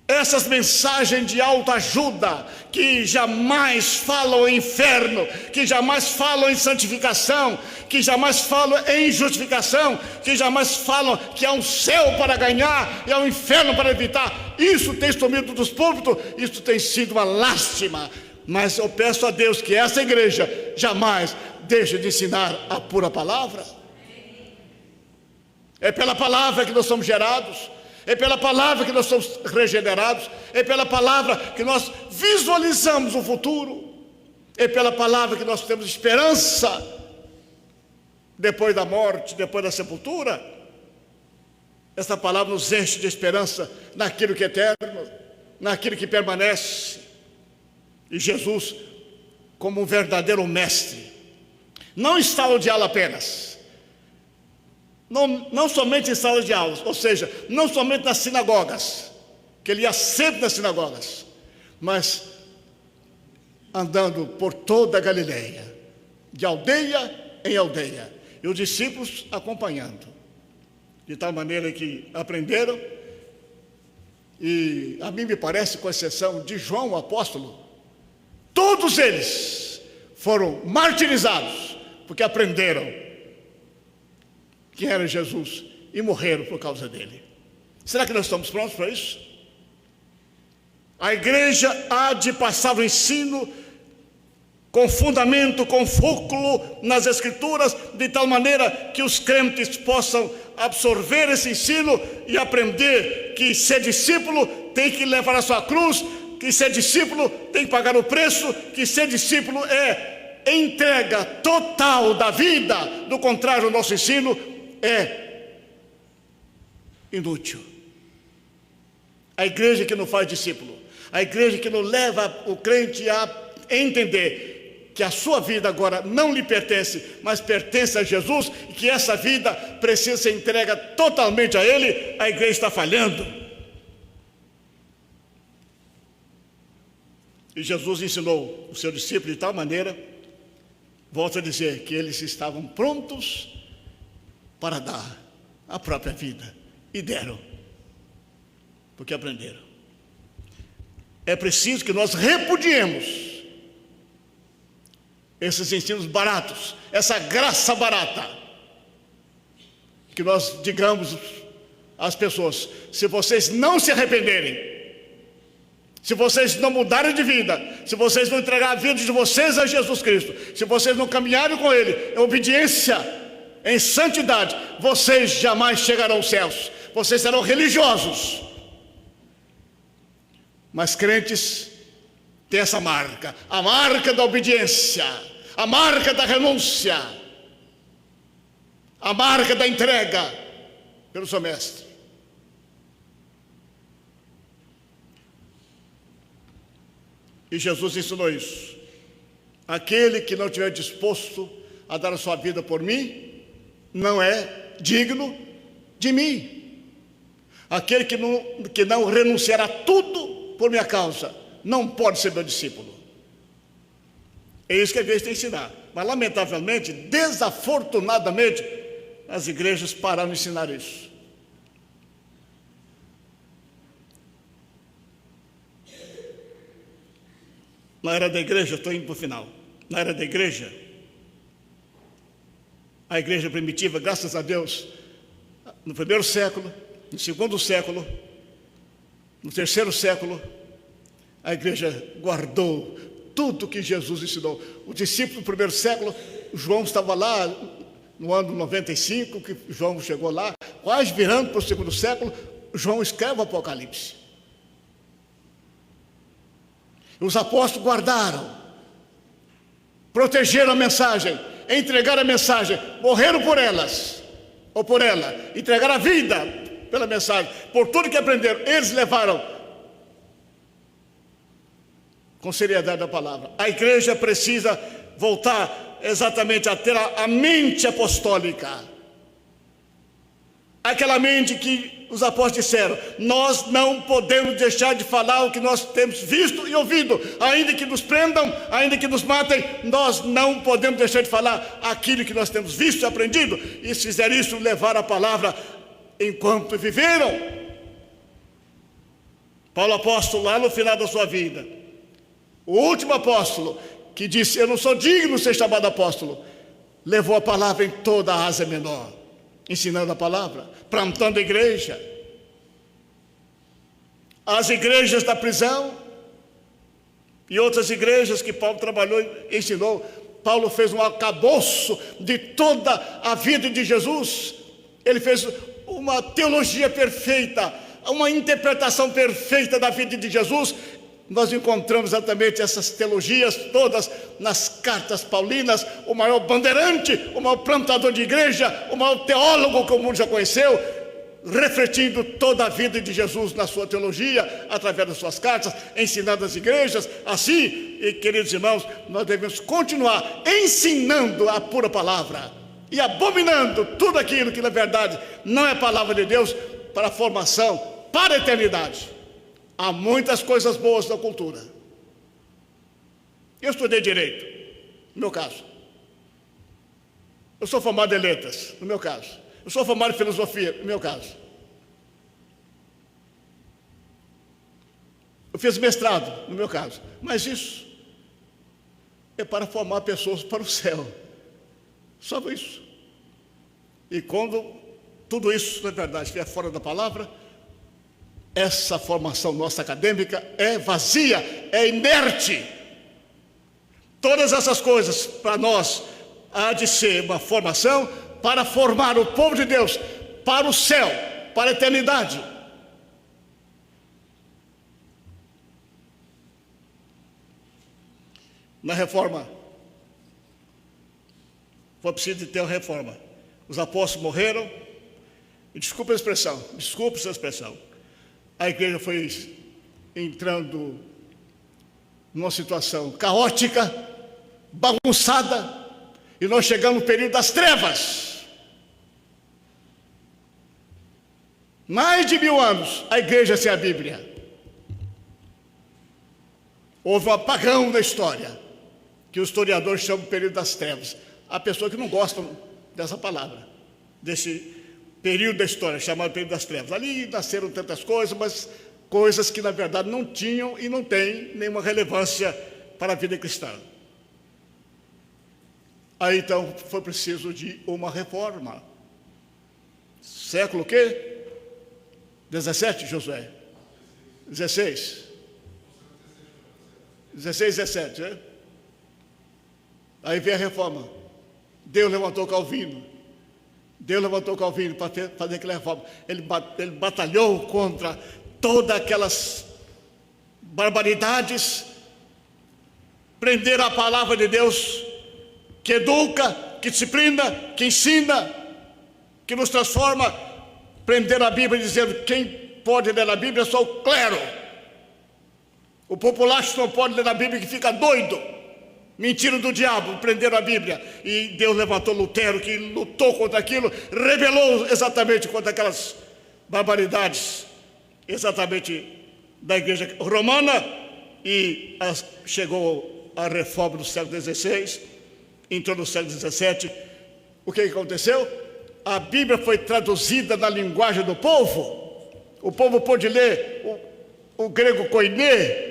essas mensagens de autoajuda que jamais falam em inferno, que jamais falam em santificação, que jamais falam em justificação, que jamais falam que há um céu para ganhar e há um inferno para evitar. Isso tem sumido dos púlpitos, isso tem sido uma lástima. Mas eu peço a Deus que essa igreja jamais deixe de ensinar a pura palavra. É pela palavra que nós somos gerados, é pela palavra que nós somos regenerados, é pela palavra que nós visualizamos o futuro, é pela palavra que nós temos esperança depois da morte, depois da sepultura. Essa palavra nos enche de esperança naquilo que é eterno, naquilo que permanece. E Jesus, como um verdadeiro mestre, não em sala de aula apenas, não somente em salas de aulas, ou seja, não somente nas sinagogas, que ele ia sempre nas sinagogas, mas andando por toda a Galileia, de aldeia em aldeia, e os discípulos acompanhando, de tal maneira que aprenderam. E a mim me parece, com exceção de João, o apóstolo, todos eles foram martirizados, porque aprenderam quem era Jesus e morreram por causa dele. Será que nós estamos prontos para isso? A igreja há de passar o ensino com fundamento, com fulcro nas Escrituras, de tal maneira que os crentes possam absorver esse ensino e aprender que ser discípulo tem que levar a sua cruz, que ser discípulo tem que pagar o preço, que ser discípulo é entrega total da vida. Do contrário, o nosso ensino é inútil. A igreja que não faz discípulo, a igreja que não leva o crente a entender que a sua vida agora não lhe pertence, mas pertence a Jesus, e que essa vida precisa ser entregue totalmente a Ele, a igreja está falhando. E Jesus ensinou o seu discípulo de tal maneira, volto a dizer, que eles estavam prontos para dar a própria vida. E deram, porque aprenderam. É preciso que nós repudiemos esses ensinos baratos, essa graça barata, que nós digamos às pessoas: se vocês não se arrependerem, se vocês não mudarem de vida, se vocês não entregarem a vida de vocês a Jesus Cristo, se vocês não caminharem com Ele em obediência, em santidade, vocês jamais chegarão aos céus. Vocês serão religiosos, mas crentes têm essa marca, a marca da obediência, a marca da renúncia, a marca da entrega pelo seu mestre. E Jesus ensinou isso: aquele que não estiver disposto a dar a sua vida por mim, não é digno de mim. Aquele que não renunciará a tudo por minha causa, não pode ser meu discípulo. É isso que a igreja tem que ensinar. Mas lamentavelmente, desafortunadamente, as igrejas pararam de ensinar isso. Na era da igreja, estou indo para o final. Na era da igreja, a igreja primitiva, graças a Deus, no primeiro século, no segundo século, no terceiro século, a igreja guardou tudo que Jesus ensinou. O discípulo do primeiro século, João estava lá no ano 95, que João chegou lá, quase virando para o segundo século, João escreve o Apocalipse. Os apóstolos guardaram, protegeram a mensagem, entregaram a mensagem, morreram por elas, ou por ela, entregaram a vida pela mensagem, por tudo que aprenderam, eles levaram com seriedade a palavra. A igreja precisa voltar exatamente a ter a mente apostólica, aquela mente que os apóstolos disseram: nós não podemos deixar de falar o que nós temos visto e ouvido, ainda que nos prendam, ainda que nos matem, nós não podemos deixar de falar aquilo que nós temos visto e aprendido. E se fizer isso, levar a palavra enquanto viveram. Paulo apóstolo, lá no final da sua vida, o último apóstolo, que disse: eu não sou digno de ser chamado apóstolo, levou a palavra em toda a Ásia Menor, ensinando a palavra, plantando a igreja. As igrejas da prisão e outras igrejas que Paulo trabalhou e ensinou. Paulo fez um arcabouço de toda a vida de Jesus. Ele fez uma teologia perfeita, uma interpretação perfeita da vida de Jesus. Nós encontramos exatamente essas teologias todas nas cartas paulinas. O maior bandeirante, o maior plantador de igreja, o maior teólogo que o mundo já conheceu, refletindo toda a vida de Jesus na sua teologia, através das suas cartas, ensinando as igrejas. Assim, e, queridos irmãos, nós devemos continuar ensinando a pura palavra e abominando tudo aquilo que na verdade não é palavra de Deus, para a formação, para a eternidade. Há muitas coisas boas na cultura. Eu estudei direito, no meu caso. Eu sou formado em letras, no meu caso. Eu sou formado em filosofia, no meu caso. Eu fiz mestrado, no meu caso. Mas isso é para formar pessoas para o céu. Só isso. E quando tudo isso, na verdade, estiver fora da palavra, essa formação nossa acadêmica é vazia, é inerte. Todas essas coisas, para nós, há de ser uma formação para formar o povo de Deus para o céu, para a eternidade. Na reforma, foi preciso ter uma reforma. Os apóstolos morreram, e desculpe essa expressão, a igreja foi entrando numa situação caótica, bagunçada, e nós chegamos no período das trevas. Mais de 1000 anos a igreja sem a Bíblia. Houve um apagão da história, que os historiadores chamam de período das trevas. Há pessoas que não gostam dessa palavra, desse período da história, chamado período das trevas. Ali nasceram tantas coisas, mas coisas que na verdade não tinham e não têm nenhuma relevância para a vida cristã. Aí então foi preciso de uma reforma. Século o quê? 17, Josué? 16? 16, 17, né? Aí veio a reforma. Deus levantou Calvino. Deus levantou Calvino para fazer aquela reforma. Ele batalhou contra todas aquelas barbaridades, prender a palavra de Deus, que educa, que disciplina, que ensina, que nos transforma. Prender a Bíblia dizendo: quem pode ler a Bíblia é só o clero. O populacho não pode ler a Bíblia, que fica doido. Mentira do diabo, prenderam a Bíblia. E Deus levantou Lutero, que lutou contra aquilo, rebelou exatamente contra aquelas barbaridades, exatamente da igreja romana, e chegou a reforma do século XVI, entrou no século XVII. O que aconteceu? A Bíblia foi traduzida na linguagem do povo. O povo pôde ler o grego koiné,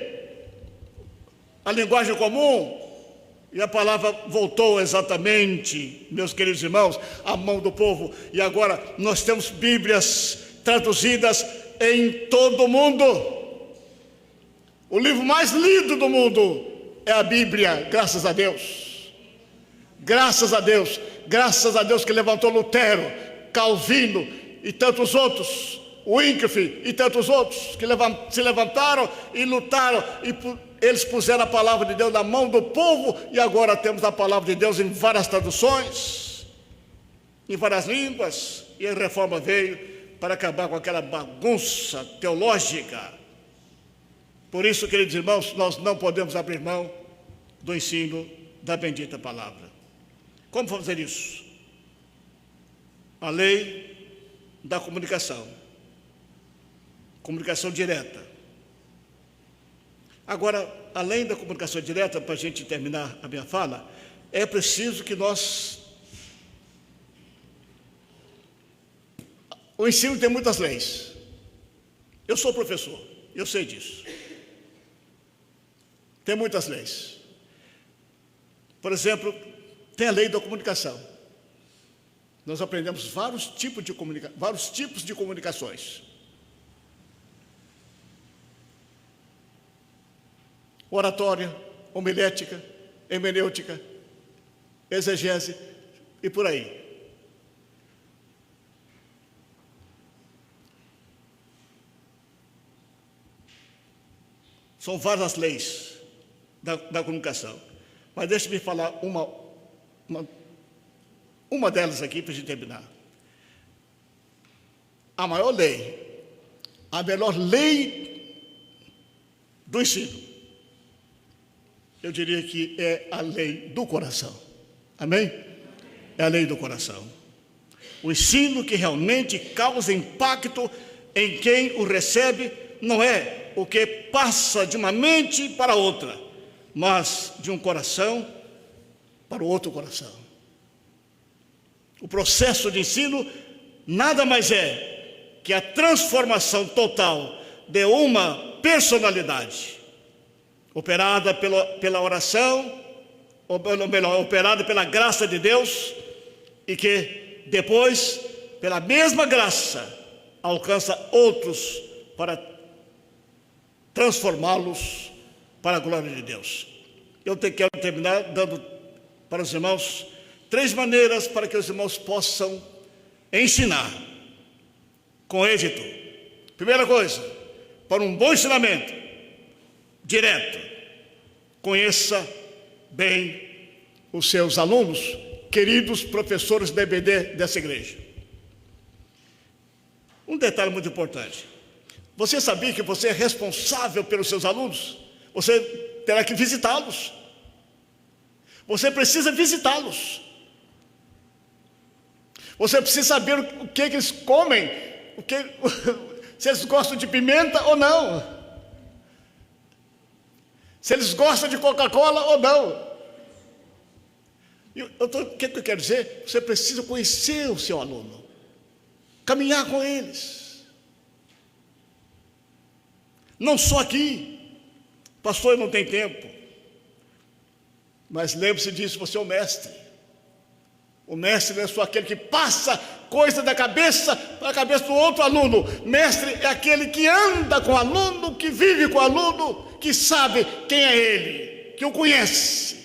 a linguagem comum, e a palavra voltou exatamente, meus queridos irmãos, à mão do povo. E agora nós temos Bíblias traduzidas em todo o mundo. O livro mais lido do mundo é a Bíblia, graças a Deus. Graças a Deus. Graças a Deus que levantou Lutero, Calvino e tantos outros, Wycliffe e tantos outros, que se levantaram e lutaram, e eles puseram a palavra de Deus na mão do povo, e agora temos a palavra de Deus em várias traduções, em várias línguas, e a reforma veio para acabar com aquela bagunça teológica. Por isso, queridos irmãos, nós não podemos abrir mão do ensino da bendita palavra. Como fazer isso? A lei da comunicação. Comunicação direta. Agora, além da comunicação direta, para a gente terminar a minha fala, é preciso que o ensino tem muitas leis. Eu sou professor, eu sei disso. Tem muitas leis. Por exemplo, tem a lei da comunicação. Nós aprendemos vários tipos de comunicações. Oratória, homilética, hermenêutica, exegese e por aí. São várias leis da comunicação. Mas deixe-me falar uma delas aqui para a gente terminar. A maior lei, a melhor lei do ensino, eu diria que é a lei do coração. Amém? É a lei do coração. O ensino que realmente causa impacto em quem o recebe não é o que passa de uma mente para outra, mas de um coração para o outro coração. O processo de ensino nada mais é que a transformação total de uma personalidade, operada pela oração, ou melhor, operada pela graça de Deus, e que depois, pela mesma graça, alcança outros para transformá-los para a glória de Deus. Eu quero terminar dando para os irmãos 3 maneiras para que os irmãos possam ensinar com êxito. Primeira coisa, para um bom ensinamento direto, conheça bem os seus alunos, queridos professores da EBD dessa igreja. Um detalhe muito importante: você sabia que você é responsável pelos seus alunos? Você terá que visitá-los. Você precisa visitá-los. Você precisa saber o que eles comem, se eles gostam de pimenta ou não. se eles gostam de Coca-Cola ou não. O que eu quero dizer? Você precisa conhecer o seu aluno, caminhar com eles. Não só aqui, pastor, não tem tempo. Mas lembre-se disso, você é o mestre. O mestre não é só aquele que passa coisa da cabeça para a cabeça do outro aluno. Mestre é aquele que anda com o aluno, que vive com o aluno, que sabe quem é ele, que o conhece.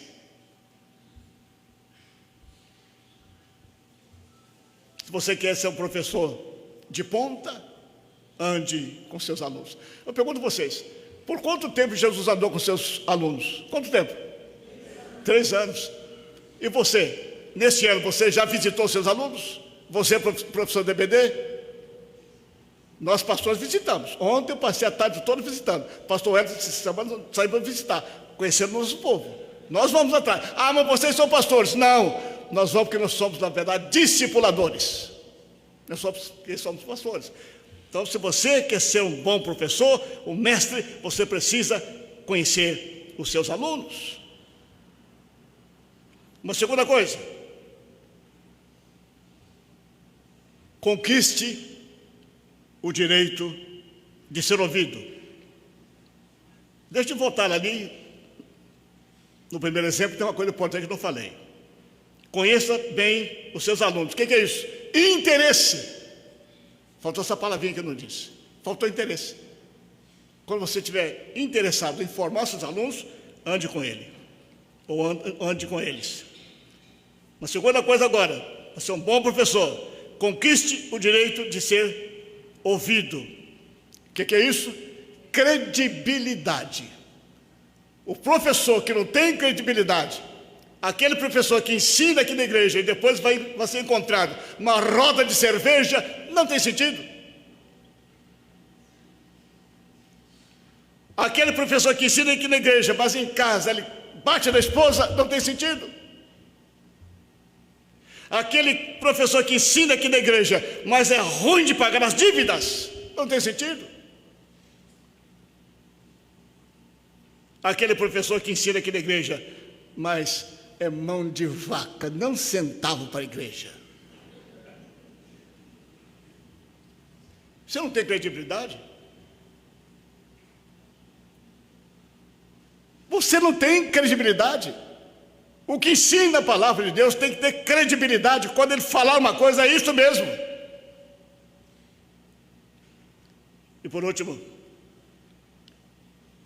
Se você quer ser um professor de ponta, ande com seus alunos. Eu pergunto a vocês, por quanto tempo Jesus andou com seus alunos? Quanto tempo? 3 anos. E você, nesse ano, você já visitou seus alunos? Você, professor de DBD? Nós, pastores, visitamos. Ontem eu passei a tarde toda visitando. Pastor Edson, essa semana, saímos para visitar, conhecendo o nosso povo. Nós vamos atrás. Ah, mas vocês são pastores. Não. Nós vamos porque nós somos, na verdade, discipuladores. Nós somos pastores. Então, se você quer ser um bom professor, um mestre, você precisa conhecer os seus alunos. Uma segunda coisa. Conquiste o direito de ser ouvido. Deixa eu voltar ali. No primeiro exemplo, tem uma coisa importante que eu não falei. Conheça bem os seus alunos. O que é isso? Interesse. Faltou essa palavrinha que eu não disse. Faltou interesse. Quando você estiver interessado em formar seus alunos, ande com ele. Ou ande com eles. Uma segunda coisa agora. Para ser um bom professor, conquiste o direito de ser ouvido. O que é isso? Credibilidade. O professor que não tem credibilidade, aquele professor que ensina aqui na igreja e depois vai ser encontrado numa roda de cerveja, não tem sentido. Aquele professor que ensina aqui na igreja, mas em casa ele bate na esposa, não tem sentido. Aquele professor que ensina aqui na igreja, mas é ruim de pagar as dívidas, não tem sentido. Aquele professor que ensina aqui na igreja, mas é mão de vaca, não centavo para a igreja. Você não tem credibilidade? Você não tem credibilidade? O que ensina a palavra de Deus tem que ter credibilidade. Quando ele falar uma coisa, é isso mesmo. E por último,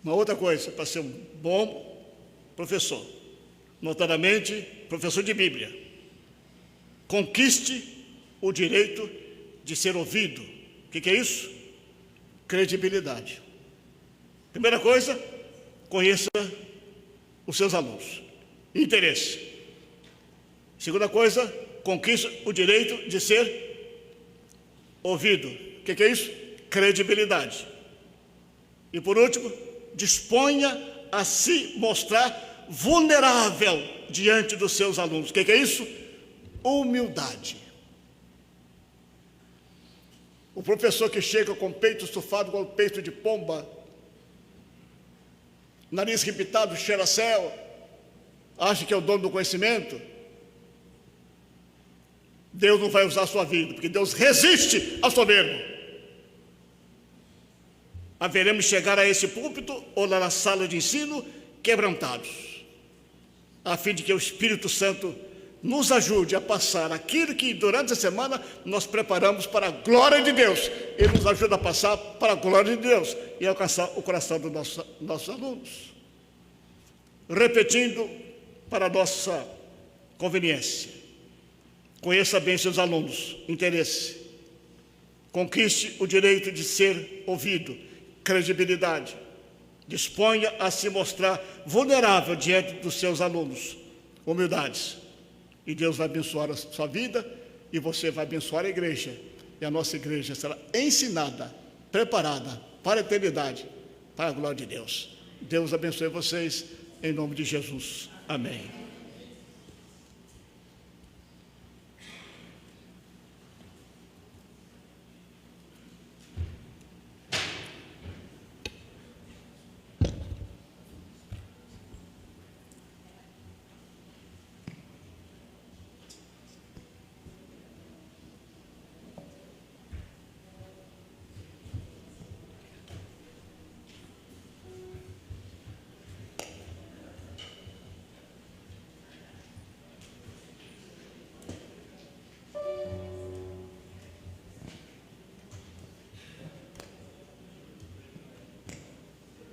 uma outra coisa para ser um bom professor, notadamente professor de Bíblia. Conquiste o direito de ser ouvido. O que é isso? Credibilidade. Primeira coisa, conheça os seus alunos. Interesse. Segunda coisa, conquiste o direito de ser ouvido. O que é isso? Credibilidade. E por último, disponha a se mostrar vulnerável diante dos seus alunos. O que é isso? Humildade. O professor que chega com o peito estufado, com o peito de pomba, nariz repitado, cheira a céu, acha que é o dono do conhecimento, Deus não vai usar a sua vida, porque Deus resiste ao soberbo. Haveremos chegar a esse púlpito ou lá na sala de ensino quebrantados, a fim de que o Espírito Santo nos ajude a passar aquilo que durante a semana nós preparamos para a glória de Deus. Ele nos ajuda a passar para a glória de Deus e alcançar o coração dos nossos alunos. Repetindo, para a nossa conveniência, conheça bem seus alunos, interesse, conquiste o direito de ser ouvido, credibilidade, disponha a se mostrar vulnerável diante dos seus alunos, humildades, e Deus vai abençoar a sua vida e você vai abençoar a igreja, e a nossa igreja será ensinada, preparada para a eternidade, para a glória de Deus. Deus abençoe vocês, em nome de Jesus. Amém.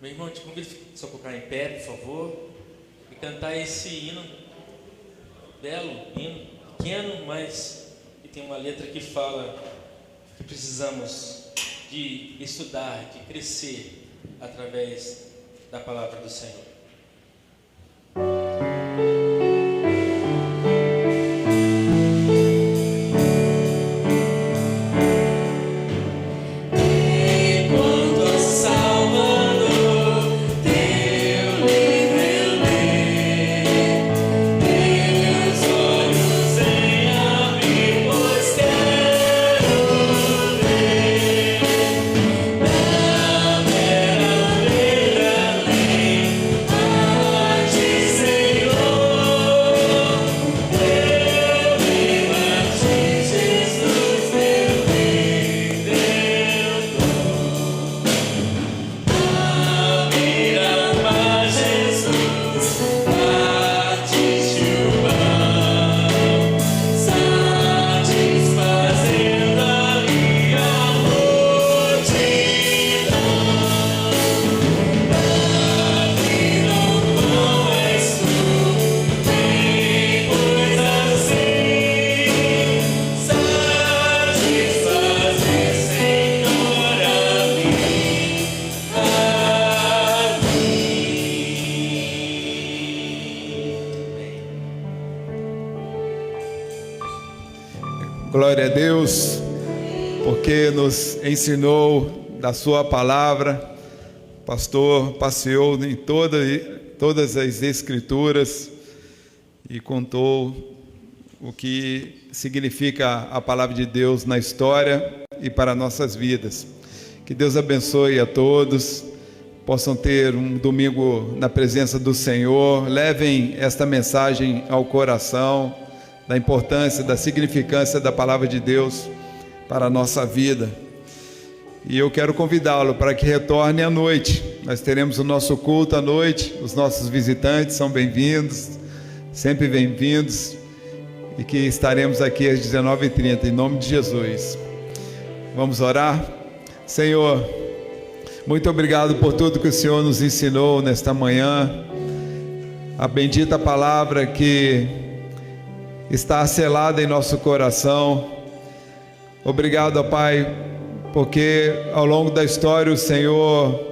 Meu irmão, te convido a só colocar em pé, por favor, e cantar esse hino, belo hino, pequeno, mas que tem uma letra que fala que precisamos de estudar, de crescer através da palavra do Senhor. Glória a Deus, porque nos ensinou da sua palavra. O pastor passeou em todas as escrituras e contou o que significa a palavra de Deus na história e para nossas vidas. Que Deus abençoe a todos, possam ter um domingo na presença do Senhor, levem esta mensagem ao coração, da importância, da significância da palavra de Deus para a nossa vida. E eu quero convidá-lo para que retorne à noite. Nós teremos o nosso culto à noite, os nossos visitantes são bem-vindos, sempre bem-vindos, e que estaremos aqui às 19h30, em nome de Jesus. Vamos orar? Senhor, muito obrigado por tudo que o Senhor nos ensinou nesta manhã, a bendita palavra que está selada em nosso coração. Obrigado, Pai, porque ao longo da história o Senhor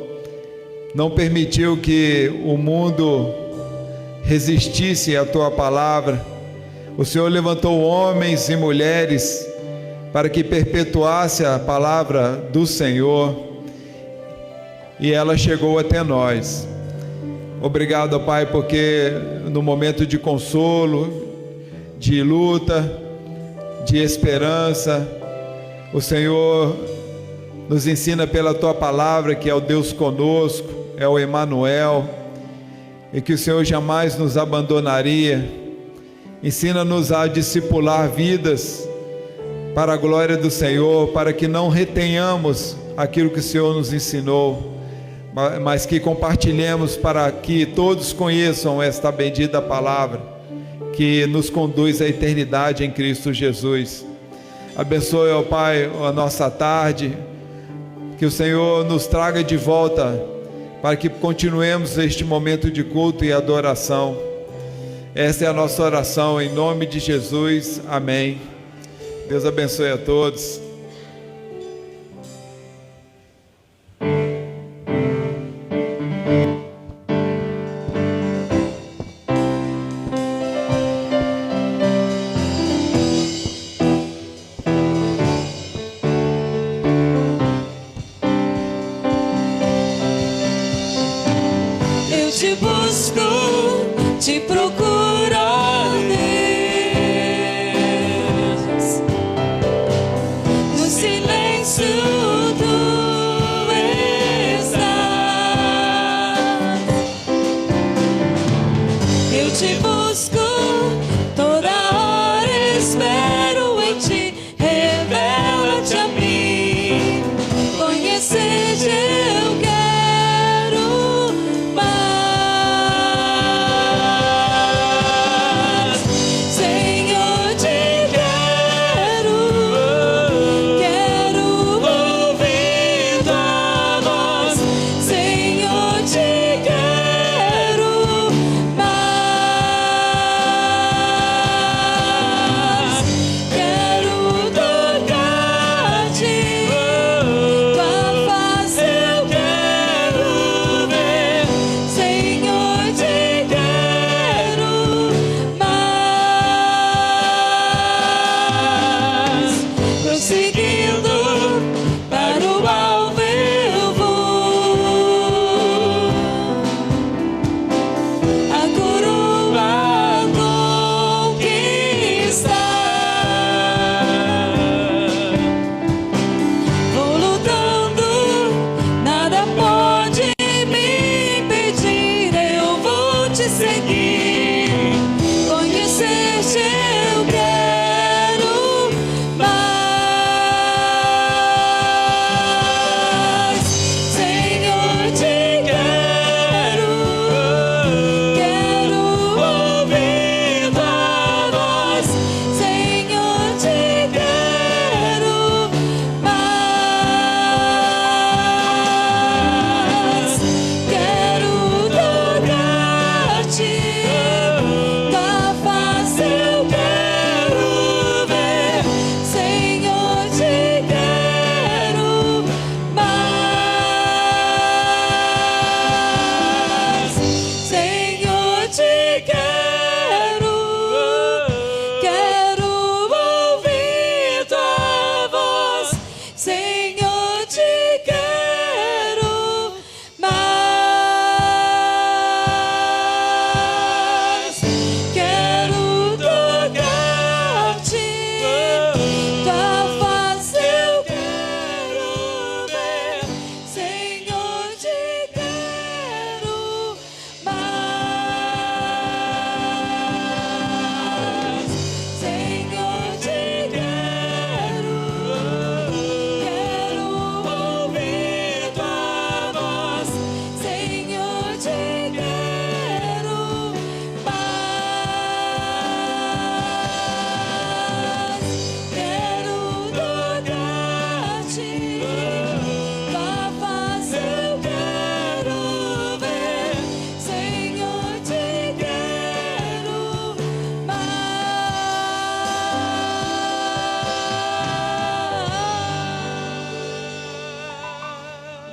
não permitiu que o mundo resistisse à Tua palavra. O Senhor levantou homens e mulheres para que perpetuasse a palavra do Senhor, e ela chegou até nós. Obrigado, Pai, porque no momento de consolo, de luta, de esperança, o Senhor nos ensina pela Tua palavra que é o Deus conosco, é o Emanuel, e que o Senhor jamais nos abandonaria. Ensina-nos a discipular vidas para a glória do Senhor, para que não retenhamos aquilo que o Senhor nos ensinou, mas que compartilhemos para que todos conheçam esta bendita palavra que nos conduz à eternidade em Cristo Jesus. Abençoe, ó Pai, a nossa tarde, que o Senhor nos traga de volta para que continuemos este momento de culto e adoração. Essa é a nossa oração em nome de Jesus, amém. Deus abençoe a todos. Te busco, te procuro, Deus. No silêncio tu estás. Eu te busco, toda hora espero em ti. Revela-te a mim, conhecer-te eu quero. Te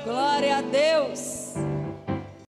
Glória a Deus.